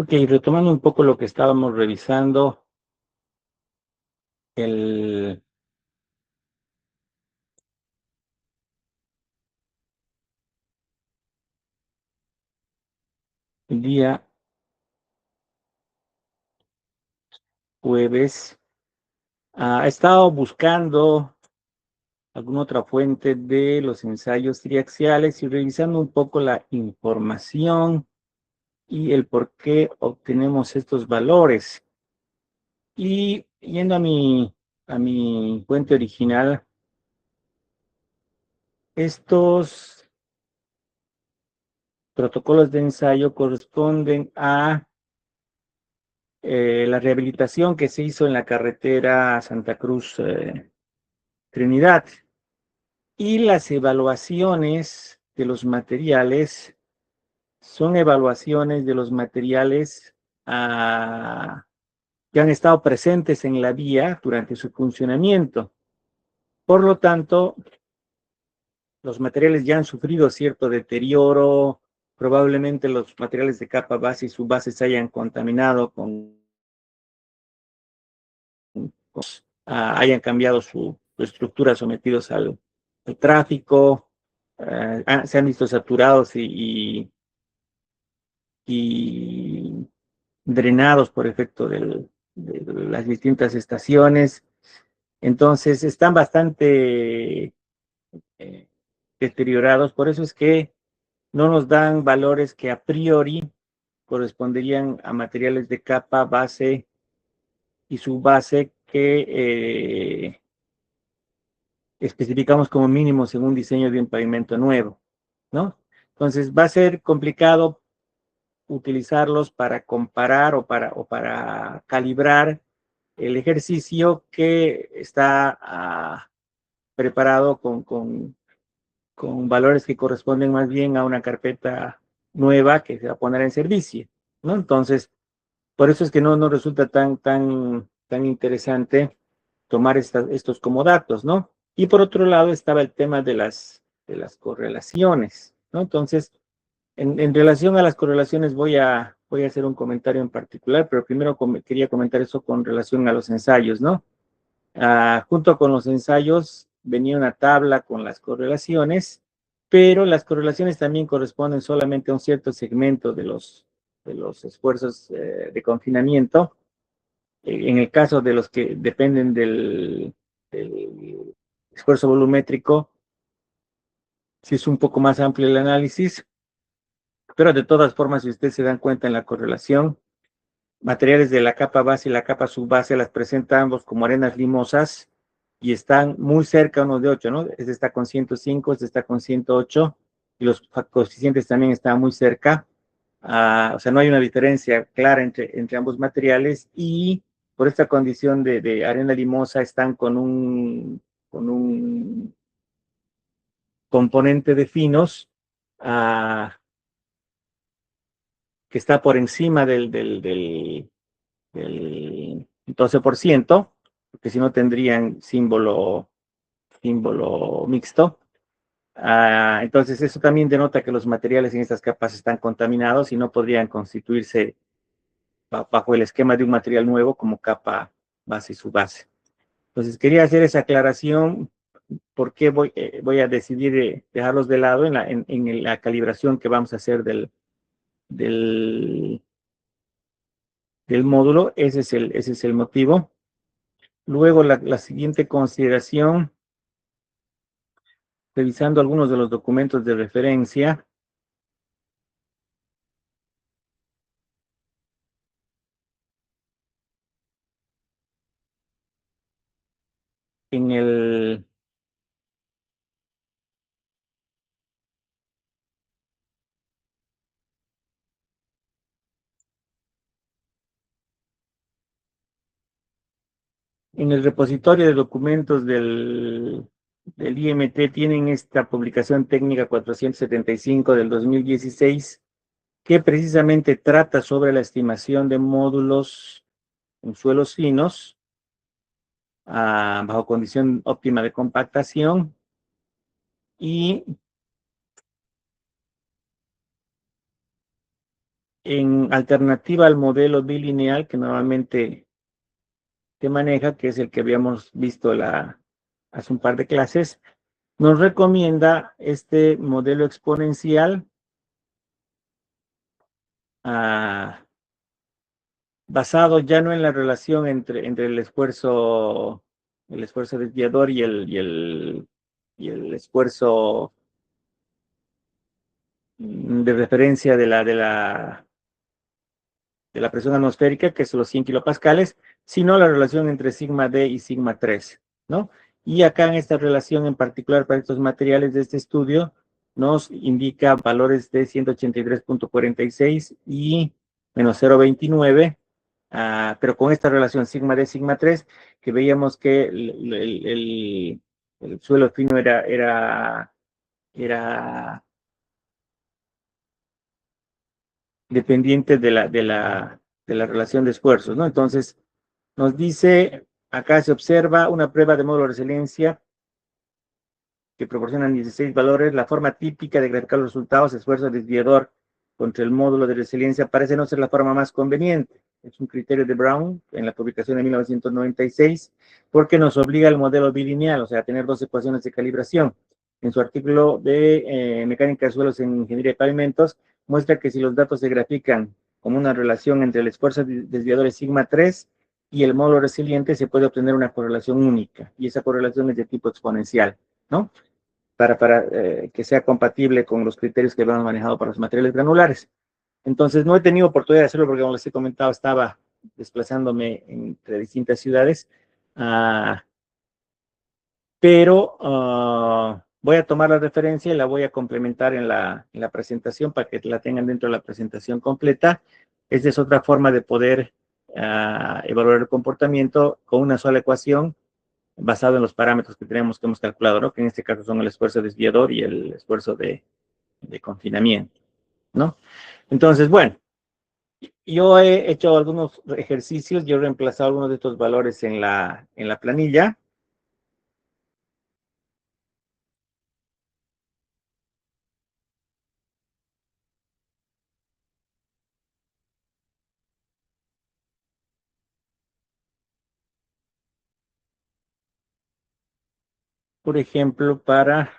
Ok, retomando un poco lo que estábamos revisando, el día jueves, he estado buscando alguna otra fuente de los ensayos triaxiales y revisando un poco la información y el por qué obtenemos estos valores. Y yendo a mi fuente original, estos protocolos de ensayo corresponden a la rehabilitación que se hizo en la carretera Santa Cruz Trinidad y las evaluaciones de los materiales son evaluaciones de los materiales que han estado presentes en la vía durante su funcionamiento. Por lo tanto, los materiales ya han sufrido cierto deterioro, probablemente los materiales de capa base y subbase se hayan contaminado hayan cambiado su estructura sometidos al tráfico, se han visto saturados y drenados por efecto de las distintas estaciones. Entonces están bastante eh, deteriorados, por eso es que no nos dan valores que a priori corresponderían a materiales de capa, base y subbase que especificamos como mínimo según diseño de un pavimento nuevo, ¿no? Entonces va a ser complicado utilizarlos para comparar o para calibrar el ejercicio que está preparado con valores que corresponden más bien a una carpeta nueva que se va a poner en servicio, ¿no? Entonces, por eso es que no resulta tan interesante tomar estos como datos, ¿no? Y por otro lado estaba el tema de las correlaciones, ¿no? Entonces, en relación a las correlaciones voy a hacer un comentario en particular, pero primero quería comentar eso con relación a los ensayos, ¿no? Junto con los ensayos venía una tabla con las correlaciones, pero las correlaciones también corresponden solamente a un cierto segmento de los esfuerzos de confinamiento. En el caso de los que dependen del esfuerzo volumétrico, sí es un poco más amplio el análisis, pero de todas formas, si ustedes se dan cuenta en la correlación, materiales de la capa base y la capa subbase las presenta ambos como arenas limosas y están muy cerca uno de otro, ¿no? Este está con 105, este está con 108 y los coeficientes también están muy cerca. O sea, no hay una diferencia clara entre ambos materiales y por esta condición de arena limosa están con un componente de finos que está por encima del 12%, porque si no tendrían símbolo mixto. Entonces, eso también denota que los materiales en estas capas están contaminados y no podrían constituirse bajo el esquema de un material nuevo como capa base y subbase. Entonces, quería hacer esa aclaración porque voy a decidir dejarlos de lado en la calibración que vamos a hacer del, del módulo. Ese es el motivo. Luego, la siguiente consideración, revisando algunos de los documentos de referencia, en el repositorio de documentos del IMT tienen esta publicación técnica 475 del 2016, que precisamente trata sobre la estimación de módulos en suelos finos bajo condición óptima de compactación y en alternativa al modelo bilineal que normalmente se maneja, que es el que habíamos visto hace un par de clases, nos recomienda este modelo exponencial ah, basado ya no en la relación entre el esfuerzo desviador y el esfuerzo de referencia de la presión atmosférica, que es los 100 kilopascales, sino la relación entre sigma D y sigma 3, ¿no? Y acá en esta relación en particular para estos materiales de este estudio nos indica valores de 183.46 y menos 0.29, pero con esta relación sigma D, sigma 3, que veíamos que el suelo fino era dependiente de la relación de esfuerzos, ¿no? Entonces, nos dice, acá se observa una prueba de módulo de resiliencia que proporcionan 16 valores. La forma típica de graficar los resultados, esfuerzo desviador contra el módulo de resiliencia, parece no ser la forma más conveniente. Es un criterio de Brown en la publicación de 1996, porque nos obliga al modelo bilineal, o sea, a tener dos ecuaciones de calibración. En su artículo de mecánica de suelos en ingeniería de pavimentos, muestra que si los datos se grafican como una relación entre el esfuerzo desviador de sigma 3 y el módulo resiliente, se puede obtener una correlación única, y esa correlación es de tipo exponencial, ¿no? Para que sea compatible con los criterios que habíamos manejado para los materiales granulares. Entonces, no he tenido oportunidad de hacerlo porque, como les he comentado, estaba desplazándome entre distintas ciudades, uh, pero voy a tomar la referencia y la voy a complementar en la presentación para que la tengan dentro de la presentación completa. Esta es otra forma de poder evaluar el comportamiento con una sola ecuación basado en los parámetros que hemos calculado, ¿no? Que en este caso son el esfuerzo desviador y el esfuerzo de confinamiento, ¿no? Entonces, bueno, yo he hecho algunos ejercicios, yo he reemplazado algunos de estos valores en la planilla. Por ejemplo, para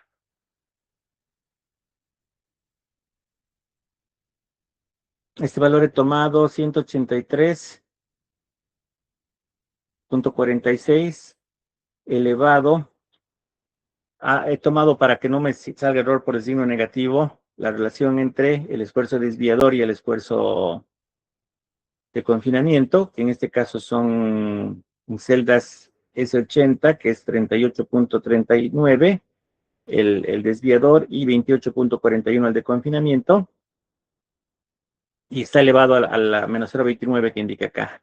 este valor he tomado 183.46 elevado. He tomado, para que no me salga error por el signo negativo, la relación entre el esfuerzo desviador y el esfuerzo de confinamiento, que en este caso son celdas S80, que es 38.39, el desviador, y 28.41 el de confinamiento, y está elevado a la menos 0.29 que indica acá,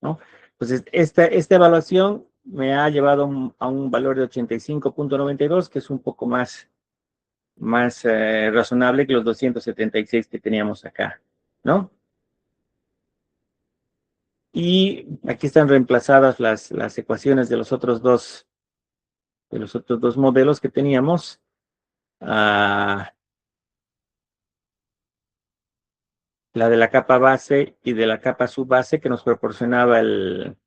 ¿no? Entonces, esta evaluación me ha llevado a un valor de 85.92, que es un poco más razonable que los 276 que teníamos acá, ¿no? Y aquí están reemplazadas las ecuaciones de los otros dos modelos que teníamos. La de la capa base y de la capa subbase que nos proporcionaba el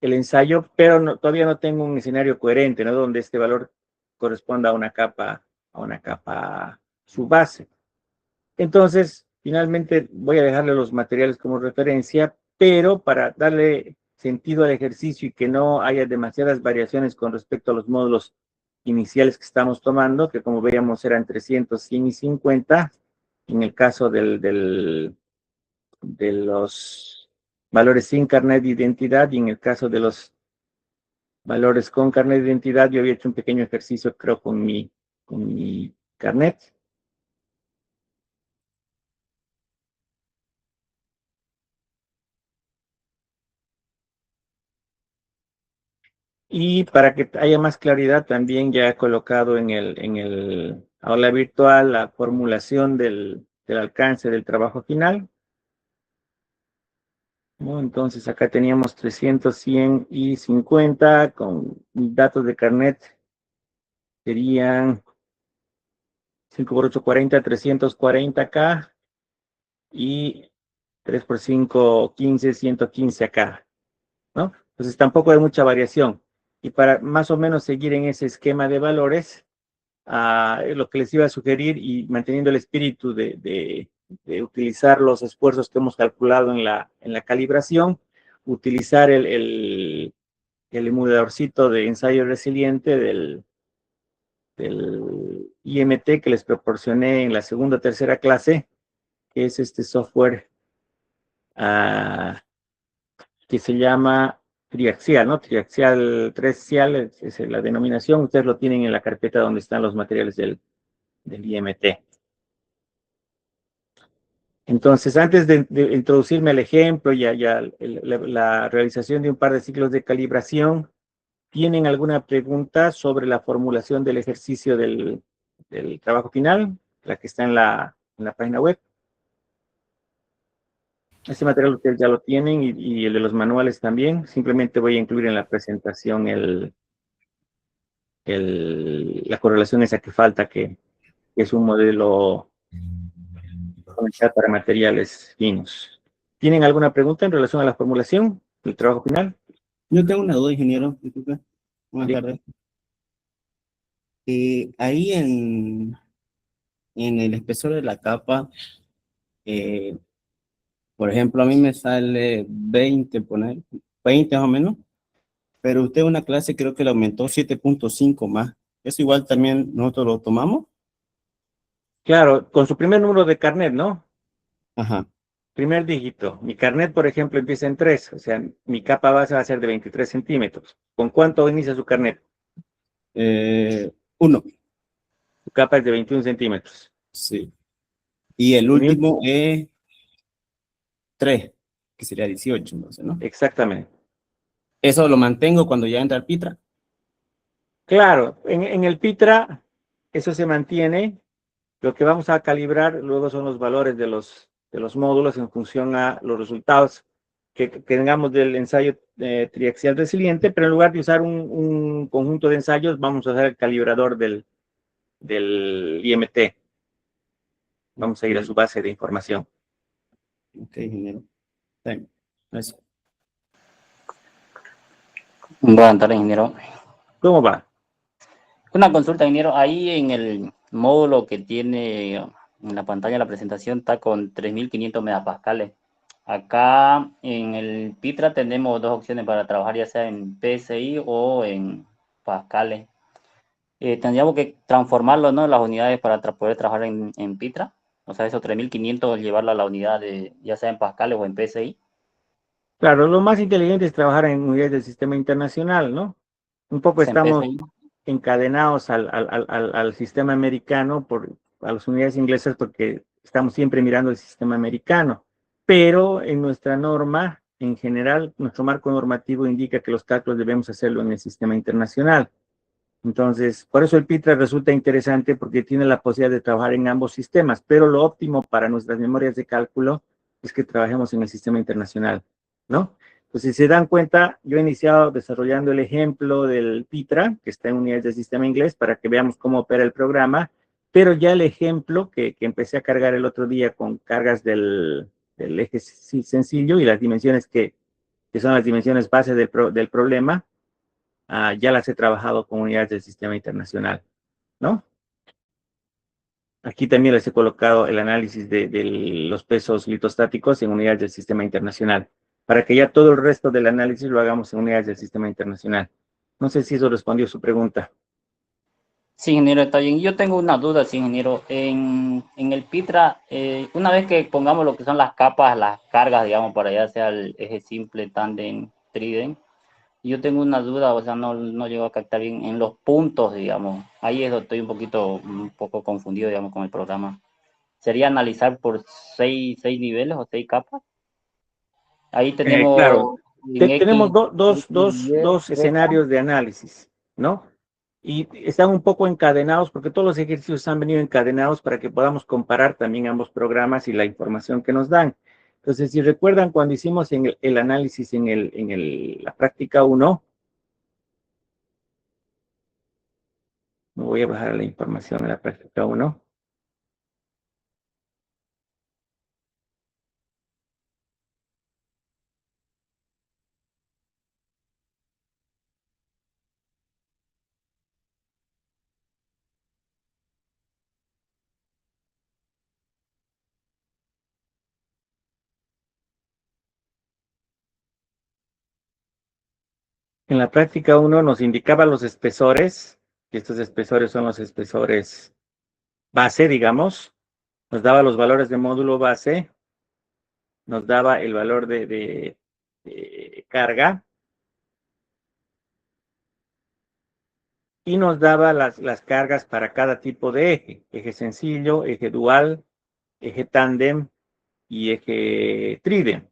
ensayo, pero todavía no tengo un escenario coherente, ¿no? Donde este valor corresponda a una capa subbase. Entonces, finalmente voy a dejarle los materiales como referencia, pero para darle sentido al ejercicio y que no haya demasiadas variaciones con respecto a los módulos iniciales que estamos tomando, que como veíamos eran 300, 100 y 50, en el caso de los valores sin carnet de identidad, y en el caso de los valores con carnet de identidad, yo había hecho un pequeño ejercicio, creo, con mi carnet. Y para que haya más claridad, también ya he colocado en el aula virtual la formulación del alcance del trabajo final, ¿no? Entonces acá teníamos 300, 100 y 50 con datos de carnet, serían 5 por 8, 40, 340 acá, y 3 por 5, 15, 115 acá, ¿no? Entonces tampoco hay mucha variación. Y para más o menos seguir en ese esquema de valores, lo que les iba a sugerir y manteniendo el espíritu de utilizar los esfuerzos que hemos calculado en la calibración, utilizar el emuladorcito de ensayo resiliente del IMT que les proporcioné en la segunda o tercera clase, que es este software que se llama triaxial, ¿no? Triaxial, tresial es la denominación. Ustedes lo tienen en la carpeta donde están los materiales del IMT. Entonces, antes de introducirme al ejemplo y la realización de un par de ciclos de calibración, ¿tienen alguna pregunta sobre la formulación del ejercicio del trabajo final, la que está en la página web? Este material ustedes ya lo tienen y el de los manuales también. Simplemente voy a incluir en la presentación la correlación esa que falta, que es un modelo para materiales finos. ¿Tienen alguna pregunta en relación a la formulación del trabajo final? Yo tengo una duda, ingeniero. Disculpe. Buenas Sí. tardes. Ahí en el espesor de la capa, eh, por ejemplo, a mí me sale 20, poner 20 más o menos, pero usted en una clase creo que le aumentó 7.5 más. Eso igual también nosotros lo tomamos. Claro, con su primer número de carnet, ¿no? Ajá. Primer dígito. Mi carnet, por ejemplo, empieza en 3, o sea, mi capa base va a ser de 23 centímetros. ¿Con cuánto inicia su carnet? 1. Su capa es de 21 centímetros. Sí. Y el Y mi último último, es 3, que sería 18, entonces, ¿no? exactamente. Eso lo mantengo cuando ya entra el Pitra. Claro, en el PITRA eso se mantiene. Lo que vamos a calibrar luego son los valores de los módulos en función a los resultados que tengamos del ensayo triaxial resiliente, pero en lugar de usar un conjunto de ensayos, vamos a usar el calibrador del IMT. Vamos a ir a su base de información. Ok, ingeniero. Bien. Gracias. Buenas tardes, ingeniero. ¿Cómo va? Una consulta, ingeniero. Ahí en el módulo que tiene en la pantalla la presentación está con 3500 megapascales. Acá en el Pitra tenemos dos opciones para trabajar, ya sea en PSI o en pascales. Tendríamos que transformarlo, ¿no? Las unidades para poder trabajar en Pitra. O sea, esos 3500 llevarlo a la unidad de, ya sea en pascales o en PSI. Claro, lo más inteligente es trabajar en unidades del sistema internacional, ¿no? Un poco Es en estamos PSI. encadenados al sistema americano a las unidades inglesas porque estamos siempre mirando el sistema americano, pero en nuestra norma, en general, nuestro marco normativo indica que los cálculos debemos hacerlo en el sistema internacional. Entonces, por eso el PITRA resulta interesante porque tiene la posibilidad de trabajar en ambos sistemas, pero lo óptimo para nuestras memorias de cálculo es que trabajemos en el sistema internacional, ¿no? Entonces, si se dan cuenta, yo he iniciado desarrollando el ejemplo del PITRA, que está en unidades del sistema inglés, para que veamos cómo opera el programa, pero ya el ejemplo que empecé a cargar el otro día con cargas del eje sencillo y las dimensiones que son las dimensiones base del problema, ya las he trabajado con unidades del sistema internacional, ¿no? Aquí también les he colocado el análisis de los pesos litostáticos en unidades del sistema internacional, para que ya todo el resto del análisis lo hagamos en unidades del sistema internacional. No sé si eso respondió su pregunta. Sí, ingeniero, está bien. Yo tengo una duda, sí, ingeniero. En el Pitra, una vez que pongamos lo que son las capas, las cargas, digamos, para ya sea el eje simple, tándem, trident, yo tengo una duda, o sea, no llego a captar bien en los puntos, digamos. Ahí es donde estoy un poco confundido, digamos, con el programa. ¿Sería analizar por seis niveles o 6 capas? Ahí Claro, tenemos en tenemos X, X, Y, dos Z. escenarios de análisis, ¿no? Y están un poco encadenados porque todos los ejercicios han venido encadenados para que podamos comparar también ambos programas y la información que nos dan. Entonces, si recuerdan cuando hicimos el análisis la práctica uno, me voy a bajar la información en la práctica uno. En la práctica 1 nos indicaba los espesores, y estos espesores son los espesores base, digamos. Nos daba los valores de módulo base, nos daba el valor de carga, y nos daba las cargas para cada tipo de eje sencillo, eje dual, eje tándem y eje tridem,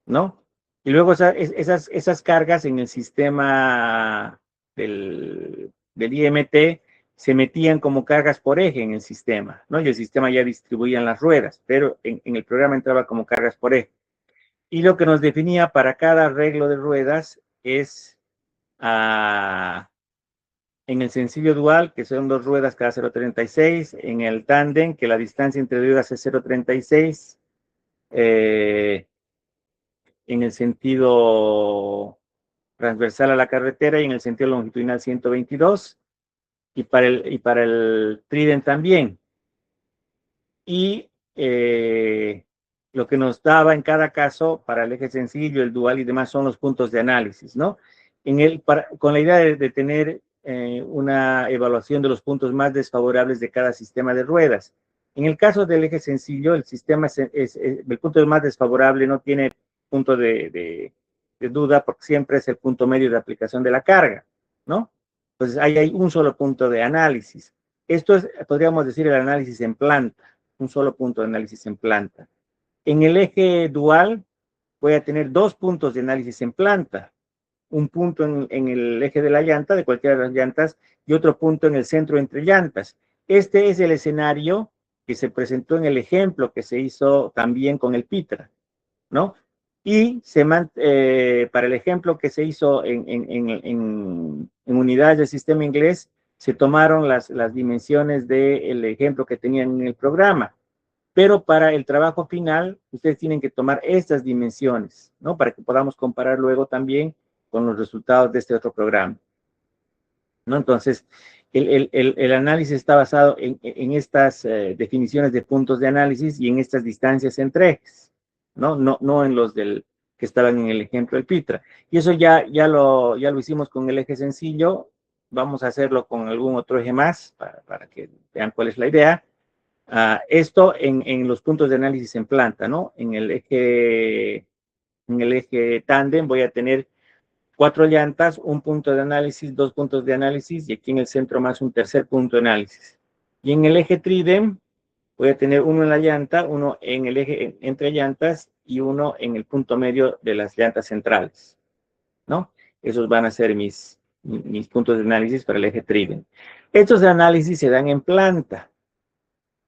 ¿no? Y luego esas cargas en el sistema del IMT se metían como cargas por eje en el sistema, ¿no? Y el sistema ya distribuía las ruedas, pero en el programa entraba como cargas por eje. Y lo que nos definía para cada arreglo de ruedas es en el sencillo dual, que son 2 ruedas cada 0,36, en el tándem, que la distancia entre ruedas es 0,36, en el sentido transversal a la carretera y en el sentido longitudinal 122, y para el trident también. Y lo que nos daba en cada caso para el eje sencillo, el dual y demás son los puntos de análisis, ¿no? Con la idea de tener una evaluación de los puntos más desfavorables de cada sistema de ruedas. En el caso del eje sencillo, el sistema el punto más desfavorable no tiene punto de duda porque siempre es el punto medio de aplicación de la carga, ¿no? Entonces ahí hay un solo punto de análisis. Esto es, podríamos decir, el análisis en planta, un solo punto de análisis en planta. En el eje dual voy a tener 2 puntos de análisis en planta, un punto en el eje de la llanta, de cualquiera de las llantas, y otro punto en el centro entre llantas. Este es el escenario que se presentó en el ejemplo que se hizo también con el Pitra, ¿no? Y para el ejemplo que se hizo en unidades del sistema inglés, se tomaron las dimensiones del ejemplo que tenían en el programa. Pero para el trabajo final, ustedes tienen que tomar estas dimensiones, ¿no? Para que podamos comparar luego también con los resultados de este otro programa, ¿no? Entonces, el análisis está basado en estas definiciones de puntos de análisis y en estas distancias entre ejes, ¿no? No en los que estaban en el ejemplo del Pitra. Y eso ya lo hicimos con el eje sencillo. Vamos a hacerlo con algún otro eje más para que vean cuál es la idea. Esto en los puntos de análisis en planta, ¿no? En el eje tándem voy a tener 4 llantas, un punto de análisis, 2 puntos de análisis y aquí en el centro más un tercer punto de análisis. Y en el eje tridem voy a tener uno en la llanta, uno en el eje entre llantas y uno en el punto medio de las llantas centrales, ¿no? Esos van a ser mis puntos de análisis para el eje tridem. Estos análisis se dan en planta,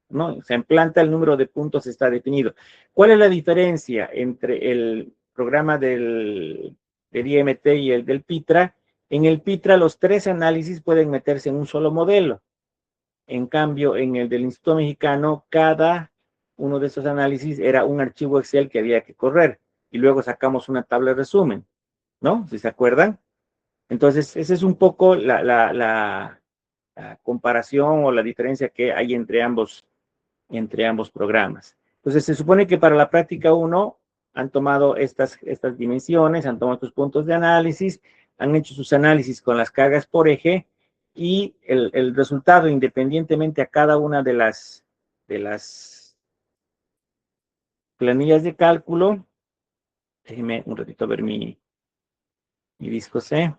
¿no? O sea, en planta el número de puntos está definido. ¿Cuál es la diferencia entre el programa del IMT y el del Pitra? En el Pitra los 3 análisis pueden meterse en un solo modelo. En cambio, en el del Instituto Mexicano, cada uno de esos análisis era un archivo Excel que había que correr. Y luego sacamos una tabla de resumen, ¿no? Si se acuerdan. Entonces, esa es un poco la comparación o la diferencia que hay entre ambos programas. Entonces, se supone que para la práctica 1 han tomado estas dimensiones, han tomado estos puntos de análisis, han hecho sus análisis con las cargas por eje y el resultado, independientemente a cada una de las planillas de cálculo, déjenme un ratito ver mi disco C.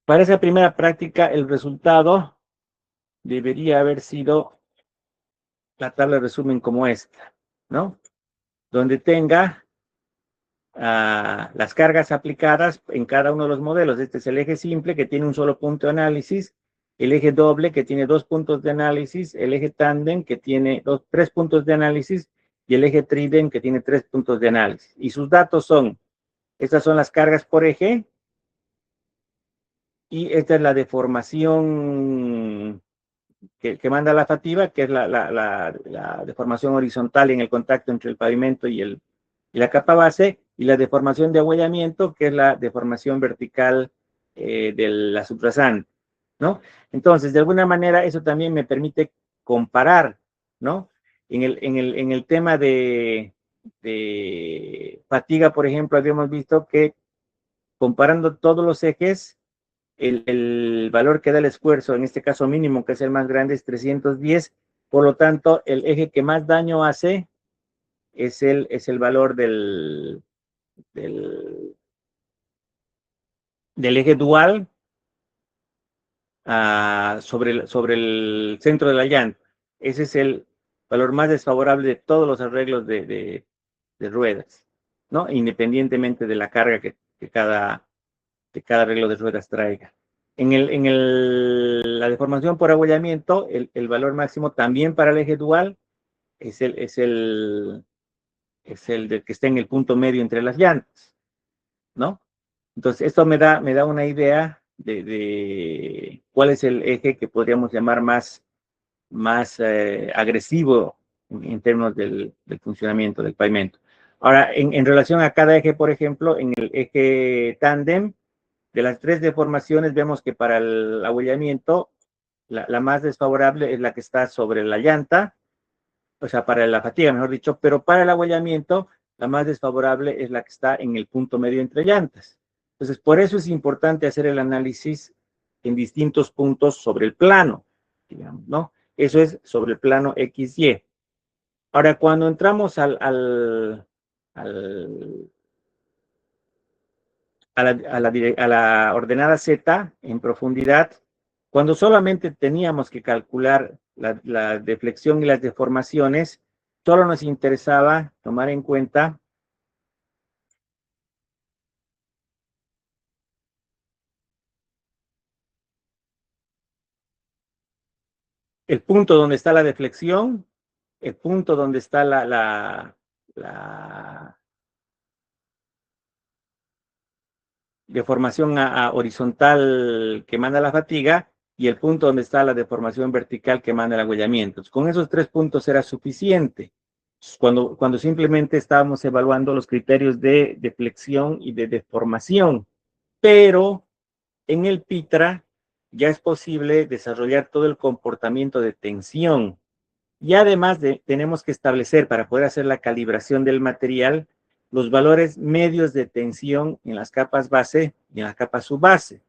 Para esa primera práctica, el resultado debería haber sido la tabla de resumen como esta, ¿no? Donde tenga las cargas aplicadas en cada uno de los modelos. Este es el eje simple que tiene un solo punto de análisis, el eje doble que tiene 2 puntos de análisis, el eje tándem que tiene 3 puntos de análisis y el eje tridem que tiene 3 puntos de análisis. Y sus datos son, estas son las cargas por eje y esta es la deformación que manda la FATIVA, que es la deformación horizontal en el contacto entre el pavimento y la capa base, y la deformación de ahuellamiento, que es la deformación vertical de la subrasante, ¿no? Entonces, de alguna manera, eso también me permite comparar, ¿no? En el tema de fatiga, por ejemplo, habíamos visto que comparando todos los ejes, el valor que da el esfuerzo, en este caso mínimo, que es el más grande, es 310. Por lo tanto, el eje que más daño hace es el valor del eje dual sobre el centro de la llanta. Ese es el valor más desfavorable de todos los arreglos de ruedas, ¿no? Independientemente de la carga que cada arreglo de ruedas traiga. La deformación por abollamiento, el valor máximo también para el eje dual es el del que está en el punto medio entre las llantas, ¿no? Entonces, esto me da una idea de cuál es el eje que podríamos llamar más agresivo en términos del funcionamiento del pavimento. Ahora, en relación a cada eje, por ejemplo, en el eje tándem, de las 3 deformaciones, vemos que para el abollamiento, la más desfavorable es la que está sobre la llanta, o sea, para la fatiga, mejor dicho, pero para el abollamiento, la más desfavorable es la que está en el punto medio entre llantas. Entonces, por eso es importante hacer el análisis en distintos puntos sobre el plano, digamos, ¿no? Eso es sobre el plano XY. Ahora, cuando entramos a la ordenada Z en profundidad, cuando solamente teníamos que calcular la deflexión y las deformaciones, solo nos interesaba tomar en cuenta el punto donde está la deflexión, el punto donde está la deformación horizontal que manda la fatiga y el punto donde está la deformación vertical que manda el abollamiento. Con esos 3 puntos era suficiente. Cuando simplemente estábamos evaluando los criterios de deflexión y de deformación. Pero en el PITRA ya es posible desarrollar todo el comportamiento de tensión. Y además tenemos que establecer, para poder hacer la calibración del material, los valores medios de tensión en las capas base y en las capas subbase.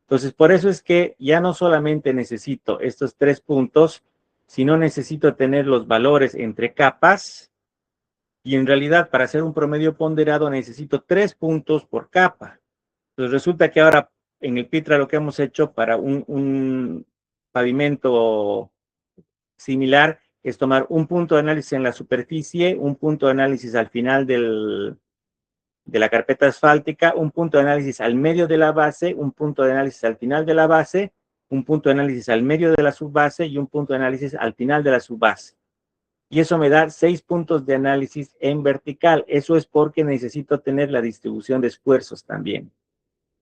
Entonces, por eso es que ya no solamente necesito estos 3 puntos, sino necesito tener los valores entre capas, y en realidad para hacer un promedio ponderado necesito 3 puntos por capa. Entonces resulta que ahora en el PITRA lo que hemos hecho para un pavimento similar es tomar un punto de análisis en la superficie, un punto de análisis al final de la carpeta asfáltica, un punto de análisis al medio de la base, un punto de análisis al final de la base, un punto de análisis al medio de la subbase y un punto de análisis al final de la subbase. Y eso me da 6 puntos de análisis en vertical. Eso es porque necesito tener la distribución de esfuerzos también,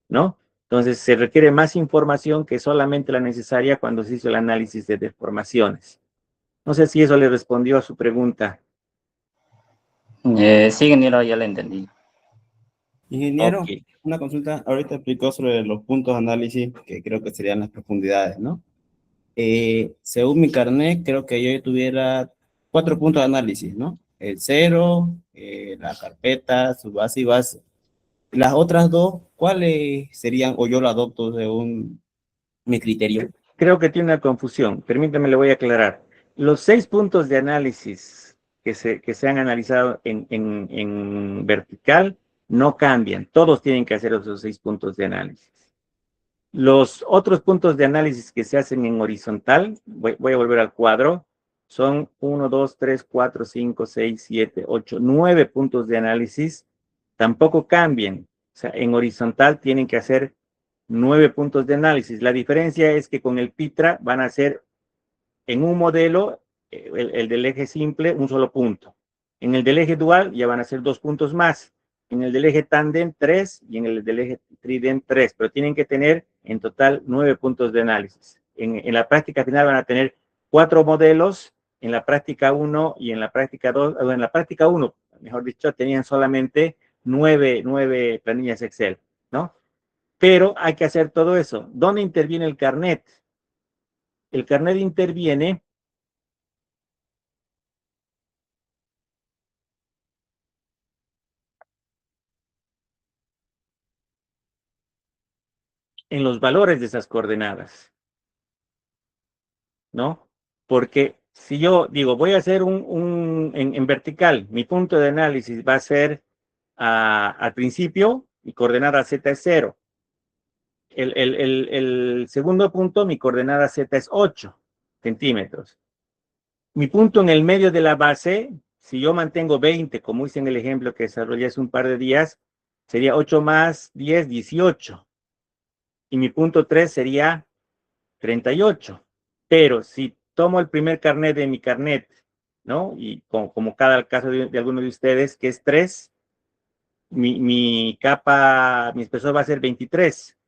¿no? Entonces se requiere más información que solamente la necesaria cuando se hizo el análisis de deformaciones. No sé si eso le respondió a su pregunta. Sí, ingeniero, ya le entendí. Ingeniero, Ok. una consulta. Ahorita explicó sobre los puntos de análisis, que creo que serían las profundidades, ¿no? Según mi carnet, creo que yo tuviera 4 puntos de análisis, ¿no? El cero, la carpeta, su base y base. Las otras 2, ¿cuáles serían? O yo lo adopto según mi criterio. Creo que tiene una confusión. Permítame, le voy a aclarar. Los 6 puntos de análisis que se han analizado en vertical no cambian. Todos tienen que hacer esos 6 puntos de análisis. Los otros puntos de análisis que se hacen en horizontal, voy a volver al cuadro, son 1, 2, 3, 4, 5, 6, 7, 8, 9 puntos de análisis. Tampoco cambian. O sea, en horizontal tienen que hacer 9 puntos de análisis. La diferencia es que con el PITRA van a ser en un modelo, el del eje simple, un solo punto. En el del eje dual ya van a ser 2 puntos más. En el del eje tándem, 3, y en el del eje trident, 3, pero tienen que tener en total 9 puntos de análisis. En la práctica final van a tener 4 modelos, en la práctica 1 y en la práctica 2, o en la práctica 1, mejor dicho, tenían solamente 9 planillas Excel, ¿no? Pero hay que hacer todo eso. ¿Dónde interviene el carnet? El carnet interviene en los valores de esas coordenadas, ¿no? Porque si yo digo, voy a hacer en vertical, mi punto de análisis va a ser al principio, mi coordenada Z es 0. El segundo punto, mi coordenada Z es 8 centímetros. Mi punto en el medio de la base, si yo mantengo 20, como hice en el ejemplo que desarrollé hace un par de días, sería 8 más 10, 18. Y mi punto 3 sería 38. Pero si tomo el primer carnet de mi carnet, ¿no? Y como cada caso de alguno de ustedes, que es 3, mi espesor va a ser 23.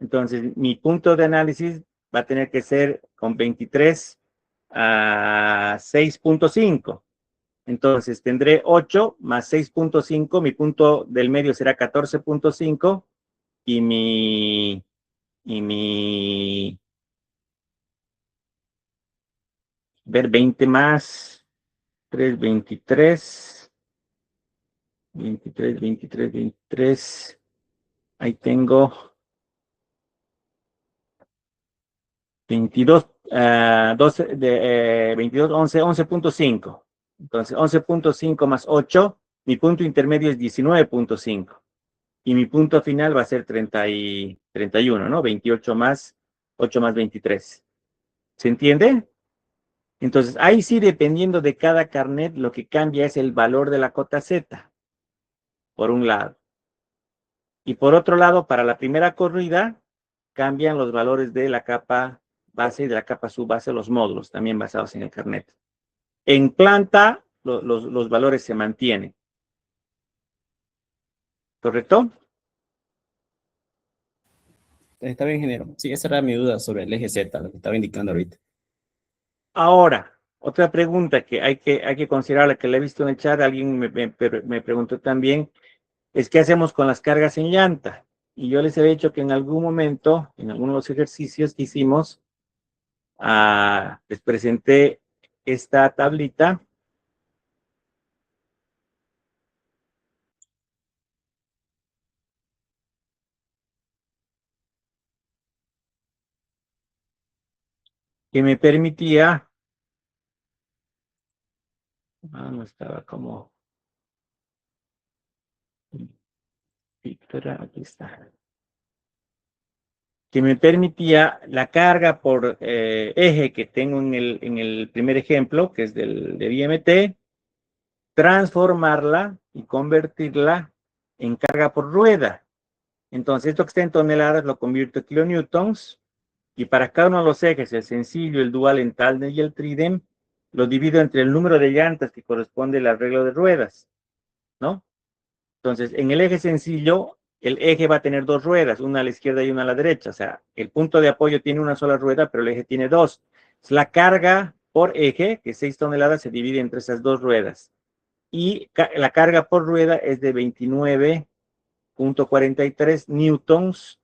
Entonces, mi punto de análisis va a tener que ser con 23 a 6.5. Entonces, tendré 8 más 6.5. Mi punto del medio será 14.5. Y ver, 20 más 3, 23. 23, 23, 23. Ahí tengo 22, 22, 11, 11.5. Entonces, 11.5 más 8, mi punto intermedio es 19.5. Y mi punto final va a ser 31, ¿no? 28 más 8 más 23. ¿Se entiende? Entonces, ahí sí, dependiendo de cada carnet, lo que cambia es el valor de la cota Z, por un lado. Y por otro lado, para la primera corrida, cambian los valores de la capa base y de la capa subbase, los módulos, también basados en el carnet. En planta, los valores se mantienen. ¿Correcto? Está bien, ingeniero. Sí, esa era mi duda sobre el eje Z, lo que estaba indicando ahorita. Ahora, otra pregunta que hay que considerar, la que le he visto en el chat, alguien me preguntó también, es qué hacemos con las cargas en llanta. Y yo les he dicho que en algún momento, en algunos de los ejercicios que hicimos, les presenté esta tablita que me permitía, no estaba como, aquí está, que me permitía la carga por eje que tengo en el primer ejemplo, que es de IMT, transformarla y convertirla en carga por rueda. Entonces, esto que está en toneladas lo convierto en kilonewtons, y para cada uno de los ejes, el sencillo, el dual, el tandem y el tridem, lo divido entre el número de llantas que corresponde al arreglo de ruedas, ¿no? Entonces, en el eje sencillo, el eje va a tener dos ruedas, una a la izquierda y una a la derecha. O sea, el punto de apoyo tiene una sola rueda, pero el eje tiene dos. La carga por eje, que es 6 toneladas, se divide entre esas dos ruedas. Y la carga por rueda es de 29.43 newtons,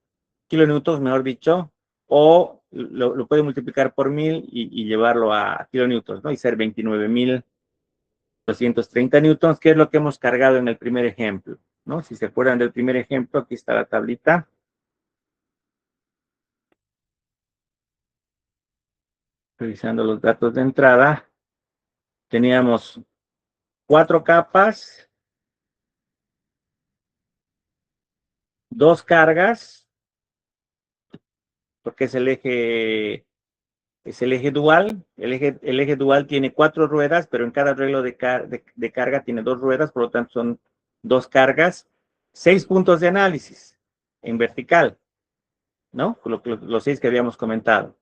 kilonewtons, mejor dicho, o lo puede multiplicar por 1000 y llevarlo a kilonewtons, ¿no? Y ser 29.230 newtons, que es lo que hemos cargado en el primer ejemplo, ¿no? Si se acuerdan del primer ejemplo, aquí está la tablita. Revisando los datos de entrada, teníamos 4 capas, 2 cargas, porque es el eje dual. El eje dual tiene 4 ruedas, pero en cada arreglo de carga tiene 2 ruedas, por lo tanto son 2 cargas, 6 puntos de análisis en vertical, ¿no? Los 6 que habíamos comentado.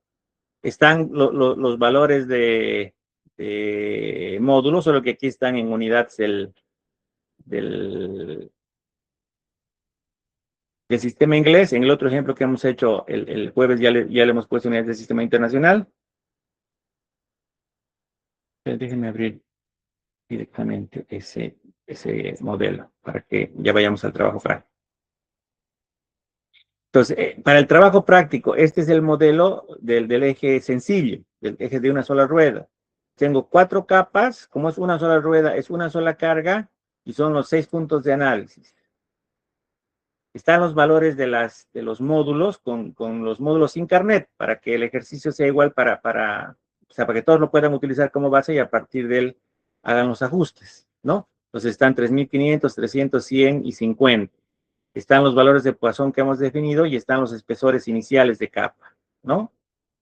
Están los valores de módulos, solo que aquí están en unidades del sistema inglés. En el otro ejemplo que hemos hecho el jueves ya le hemos puesto unidades del sistema internacional. Déjenme abrir directamente ese modelo para que ya vayamos al trabajo práctico. Entonces, para el trabajo práctico, este es el modelo del eje sencillo, del eje de una sola rueda. Tengo 4 capas, como es una sola rueda, es una sola carga y son los 6 puntos de análisis. Están los valores de los módulos con los módulos sin carnet para que el ejercicio sea igual o sea, para que todos lo puedan utilizar como base y a partir de él hagan los ajustes, ¿no? Entonces están 3.500, 300, 100 y 50. Están los valores de Poisson que hemos definido y están los espesores iniciales de capa, ¿no?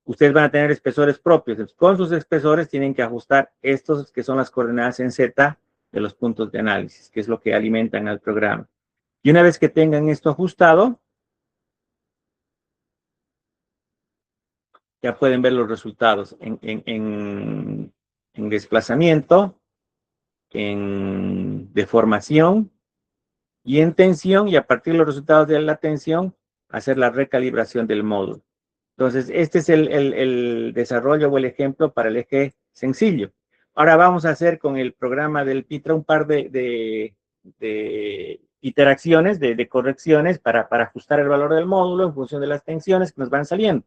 Ustedes van a tener espesores propios. Entonces, con sus espesores tienen que ajustar estos que son las coordenadas en Z de los puntos de análisis, que es lo que alimentan al programa. Y una vez que tengan esto ajustado, ya pueden ver los resultados en desplazamiento, en deformación y en tensión, y a partir de los resultados de la tensión, hacer la recalibración del módulo. Entonces, este es el desarrollo o el ejemplo para el eje sencillo. Ahora vamos a hacer con el programa del PITRA un par de iteraciones, de correcciones para ajustar el valor del módulo en función de las tensiones que nos van saliendo.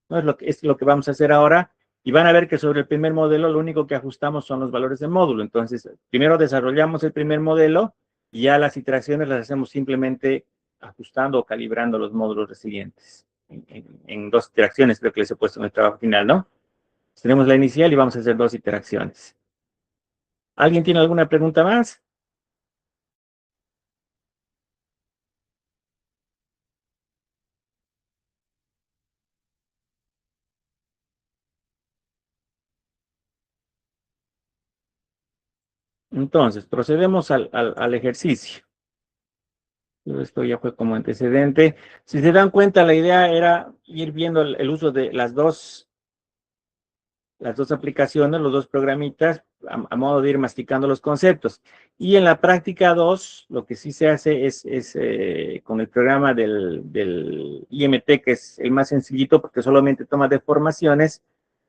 ¿No? Es lo que vamos a hacer ahora. Y van a ver que sobre el primer modelo lo único que ajustamos son los valores del módulo. Entonces, primero desarrollamos el primer modelo y ya las iteraciones las hacemos simplemente ajustando o calibrando los módulos resilientes. En dos interacciones creo que les he puesto en el trabajo final, ¿no? Tenemos la inicial y vamos a hacer dos interacciones. ¿Alguien tiene alguna pregunta más? Entonces, procedemos al ejercicio. Esto ya fue como antecedente. Si se dan cuenta, la idea era ir viendo el uso de las dos aplicaciones, los dos programitas, a modo de ir masticando los conceptos. Y en la práctica 2, lo que sí se hace es con el programa del IMT, que es el más sencillito porque solamente toma deformaciones,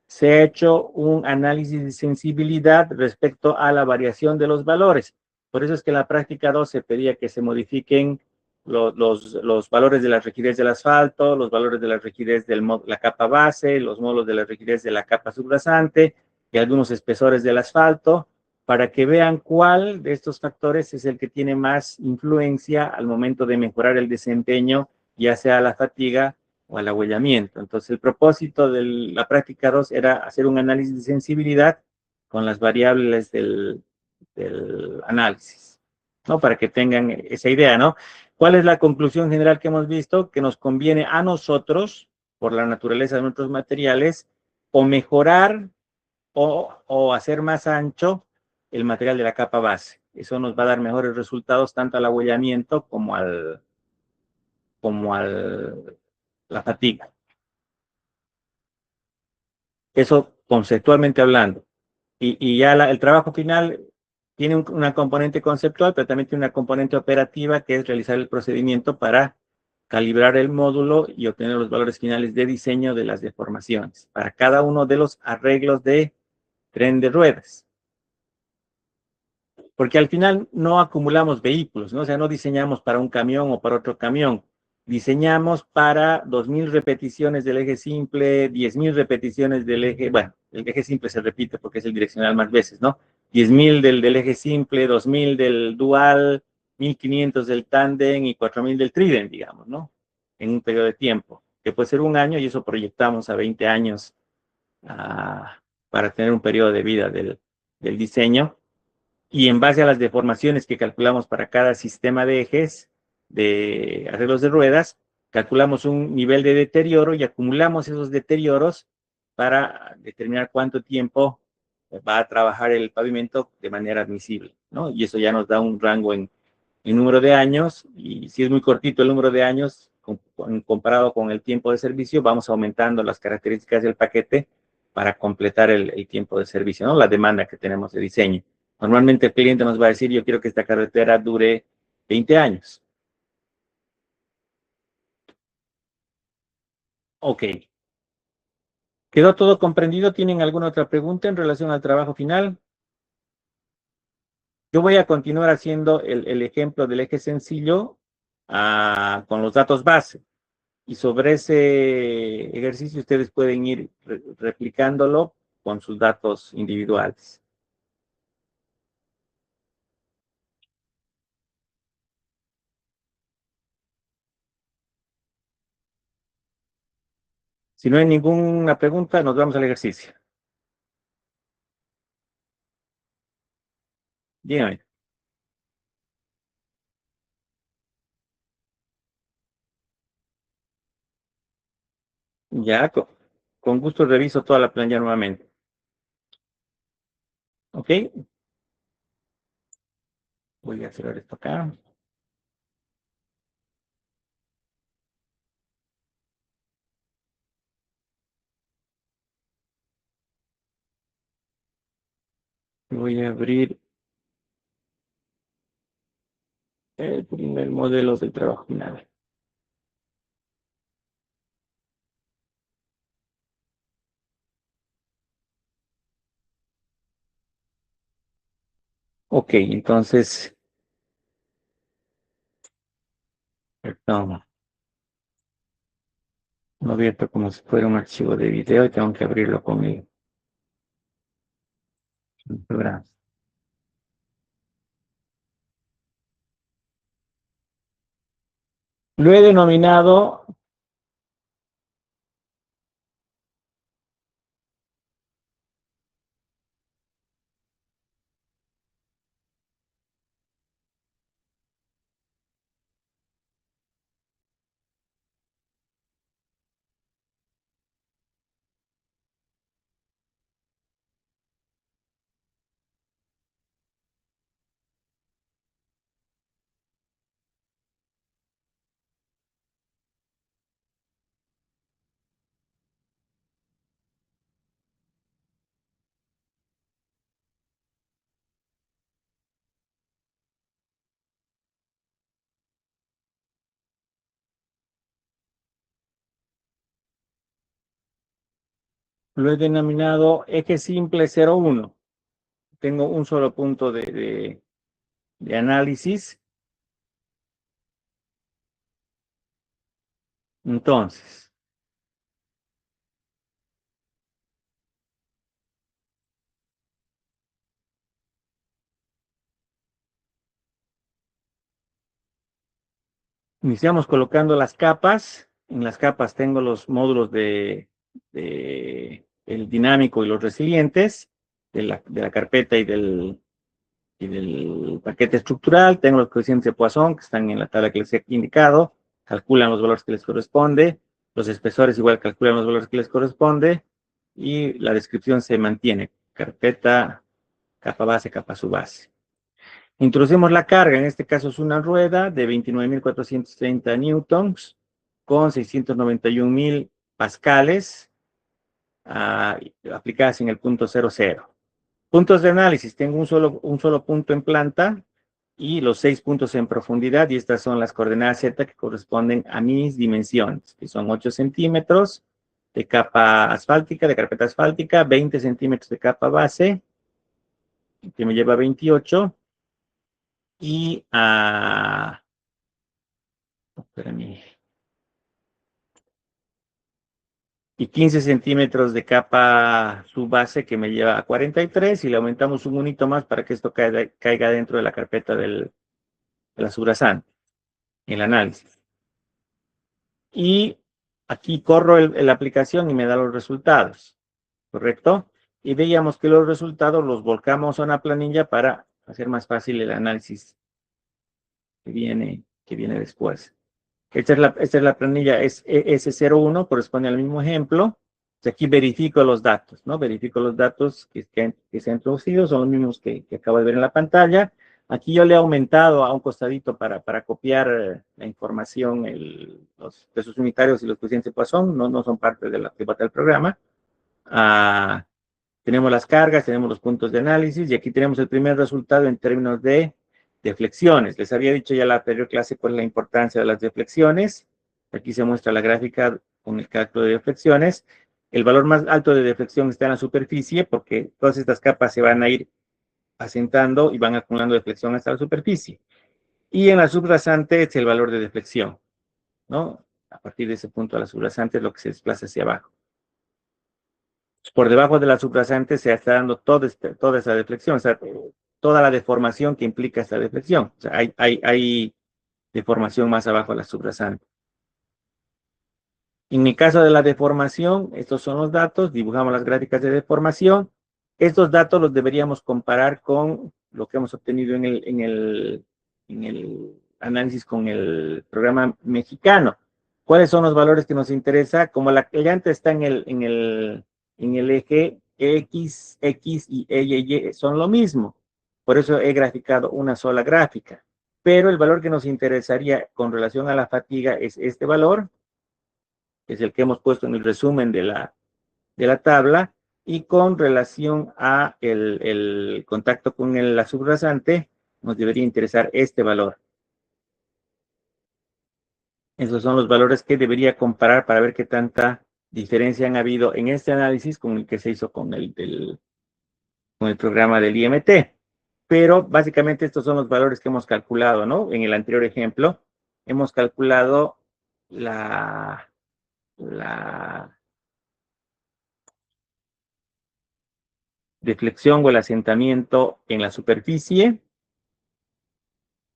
se ha hecho un análisis de sensibilidad respecto a la variación de los valores. Por eso es que en la práctica 2 se pedía que se modifiquen los valores de la rigidez del asfalto, los valores de la rigidez de la capa base, los módulos de la rigidez de la capa subrasante y algunos espesores del asfalto, para que vean cuál de estos factores es el que tiene más influencia al momento de mejorar el desempeño, ya sea la fatiga o al ahuellamiento. Entonces, el propósito de la práctica 2 era hacer un análisis de sensibilidad con las variables del análisis, ¿no? Para que tengan esa idea, ¿no? ¿Cuál es la conclusión general que hemos visto? Que nos conviene a nosotros, por la naturaleza de nuestros materiales, o mejorar o hacer más ancho el material de la capa base. Eso nos va a dar mejores resultados tanto al ahuellamiento como la fatiga. Eso conceptualmente hablando. Y ya el trabajo final tiene una componente conceptual, pero también tiene una componente operativa que es realizar el procedimiento para calibrar el módulo y obtener los valores finales de diseño de las deformaciones para cada uno de los arreglos de tren de ruedas. Porque al final no acumulamos vehículos, ¿no? O sea, no diseñamos para un camión o para otro camión. Diseñamos para 2.000 repeticiones del eje simple, 10.000 repeticiones del eje, bueno, el eje simple se repite porque es el direccional más veces, ¿no? 10.000 del eje simple, 2.000 del dual, 1.500 del tándem y 4.000 del trident, digamos, ¿no? En un periodo de tiempo, que puede ser un año y eso proyectamos a 20 años para tener un periodo de vida del diseño. Y en base a las deformaciones que calculamos para cada sistema de ejes de arreglos de ruedas, calculamos un nivel de deterioro y acumulamos esos deterioros para determinar cuánto tiempo va a trabajar el pavimento de manera admisible, ¿no? Y eso ya nos da un rango en número de años, y si es muy cortito el número de años, comparado con el tiempo de servicio, vamos aumentando las características del paquete para completar el tiempo de servicio, ¿no? La demanda que tenemos de diseño. Normalmente el cliente nos va a decir, yo quiero que esta carretera dure 20 años. Ok. ¿Quedó todo comprendido? ¿Tienen alguna otra pregunta en relación al trabajo final? Yo voy a continuar haciendo el ejemplo del eje sencillo con los datos base. Y sobre ese ejercicio ustedes pueden ir replicándolo con sus datos individuales. Si no hay ninguna pregunta, nos vamos al ejercicio. Dígame. Ya, con gusto reviso toda la planilla nuevamente. ¿Ok? Voy a cerrar esto acá. Voy a abrir el primer modelo del trabajo final. Ok, entonces, perdón, lo he abierto como si fuera un archivo de video y tengo que abrirlo con el programa. Lo he denominado eje simple 01. Tengo un solo punto de análisis. Entonces, iniciamos colocando las capas. En las capas tengo los módulos el dinámico y los resilientes de la carpeta y del paquete estructural. Tengo los coeficientes de Poisson que están en la tabla que les he indicado. Calculan los valores que les corresponde. Los espesores igual calculan los valores que les corresponde. Y la descripción se mantiene. Carpeta, capa base, capa subbase. Introducimos la carga, en este caso es una rueda de 29.430 newtons con 691.000 pascales aplicadas en el punto 00. Puntos de análisis, tengo un solo punto en planta y los 6 puntos en profundidad, y estas son las coordenadas Z que corresponden a mis dimensiones, que son 8 centímetros de capa asfáltica, de carpeta asfáltica, 20 centímetros de capa base, que me lleva a 28, y y 15 centímetros de capa subbase que me lleva a 43, y le aumentamos un unito más para que esto caiga dentro de la carpeta de la subrasante, el análisis. Y aquí corro la aplicación y me da los resultados, ¿correcto? Y veíamos que los resultados los volcamos a una planilla para hacer más fácil el análisis que viene después. Esta es la planilla, es S01, corresponde al mismo ejemplo. Aquí verifico los datos, ¿no? Verifico los datos que se han introducido, son los mismos que acabo de ver en la pantalla. Aquí yo le he aumentado a un costadito para copiar la información, los pesos unitarios y los coeficientes de Poisson, no son parte de la actividad del programa. Tenemos las cargas, tenemos los puntos de análisis, y aquí tenemos el primer resultado en términos de deflexiones. Les había dicho ya en la anterior clase cuál es la importancia de las deflexiones. Aquí se muestra la gráfica con el cálculo de deflexiones. El valor más alto de deflexión está en la superficie, porque todas estas capas se van a ir asentando y van acumulando deflexión hasta la superficie. Y en la subrasante es el valor de deflexión, ¿no? A partir de ese punto, la subrasante es lo que se desplaza hacia abajo. Por debajo de la subrasante se está dando toda esa deflexión, o sea, toda la deformación que implica esta deflexión. O sea, hay deformación más abajo de la subrasante. En el caso de la deformación, estos son los datos, dibujamos las gráficas de deformación. Estos datos los deberíamos comparar con lo que hemos obtenido en el análisis con el programa mexicano. ¿Cuáles son los valores que nos interesa? Como la llanta está en el eje X, X y Y son lo mismo. Por eso he graficado una sola gráfica. Pero el valor que nos interesaría con relación a la fatiga es este valor, que es el que hemos puesto en el resumen de la tabla, y con relación a el contacto con la subrasante, nos debería interesar este valor. Esos son los valores que debería comparar para ver qué tanta diferencia han habido en este análisis con el que se hizo con el programa del IMT. Pero básicamente estos son los valores que hemos calculado, ¿no? En el anterior ejemplo, hemos calculado la deflexión o el asentamiento en la superficie.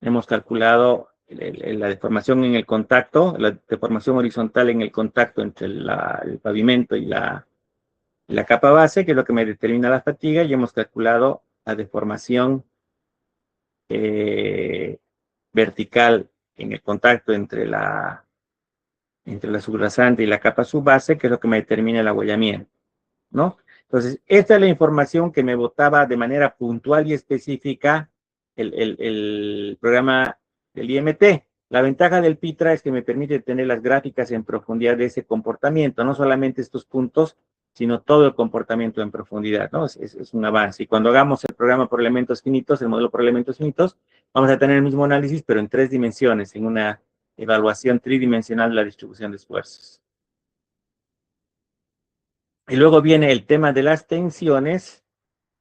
Hemos calculado la deformación en el contacto, la deformación horizontal en el contacto entre el pavimento y la capa base, que es lo que me determina la fatiga, y hemos calculado la deformación vertical en el contacto entre la subrasante y la capa subbase, que es lo que me determina el abollamiento, ¿no? Entonces, esta es la información que me botaba de manera puntual y específica el programa del IMT. La ventaja del PITRA es que me permite tener las gráficas en profundidad de ese comportamiento, no solamente estos puntos, sino todo el comportamiento en profundidad, ¿no? Es un avance. Y cuando hagamos el programa por elementos finitos, el modelo por elementos finitos, vamos a tener el mismo análisis, pero en 3 dimensiones, en una evaluación tridimensional de la distribución de esfuerzos. Y luego viene el tema de las tensiones,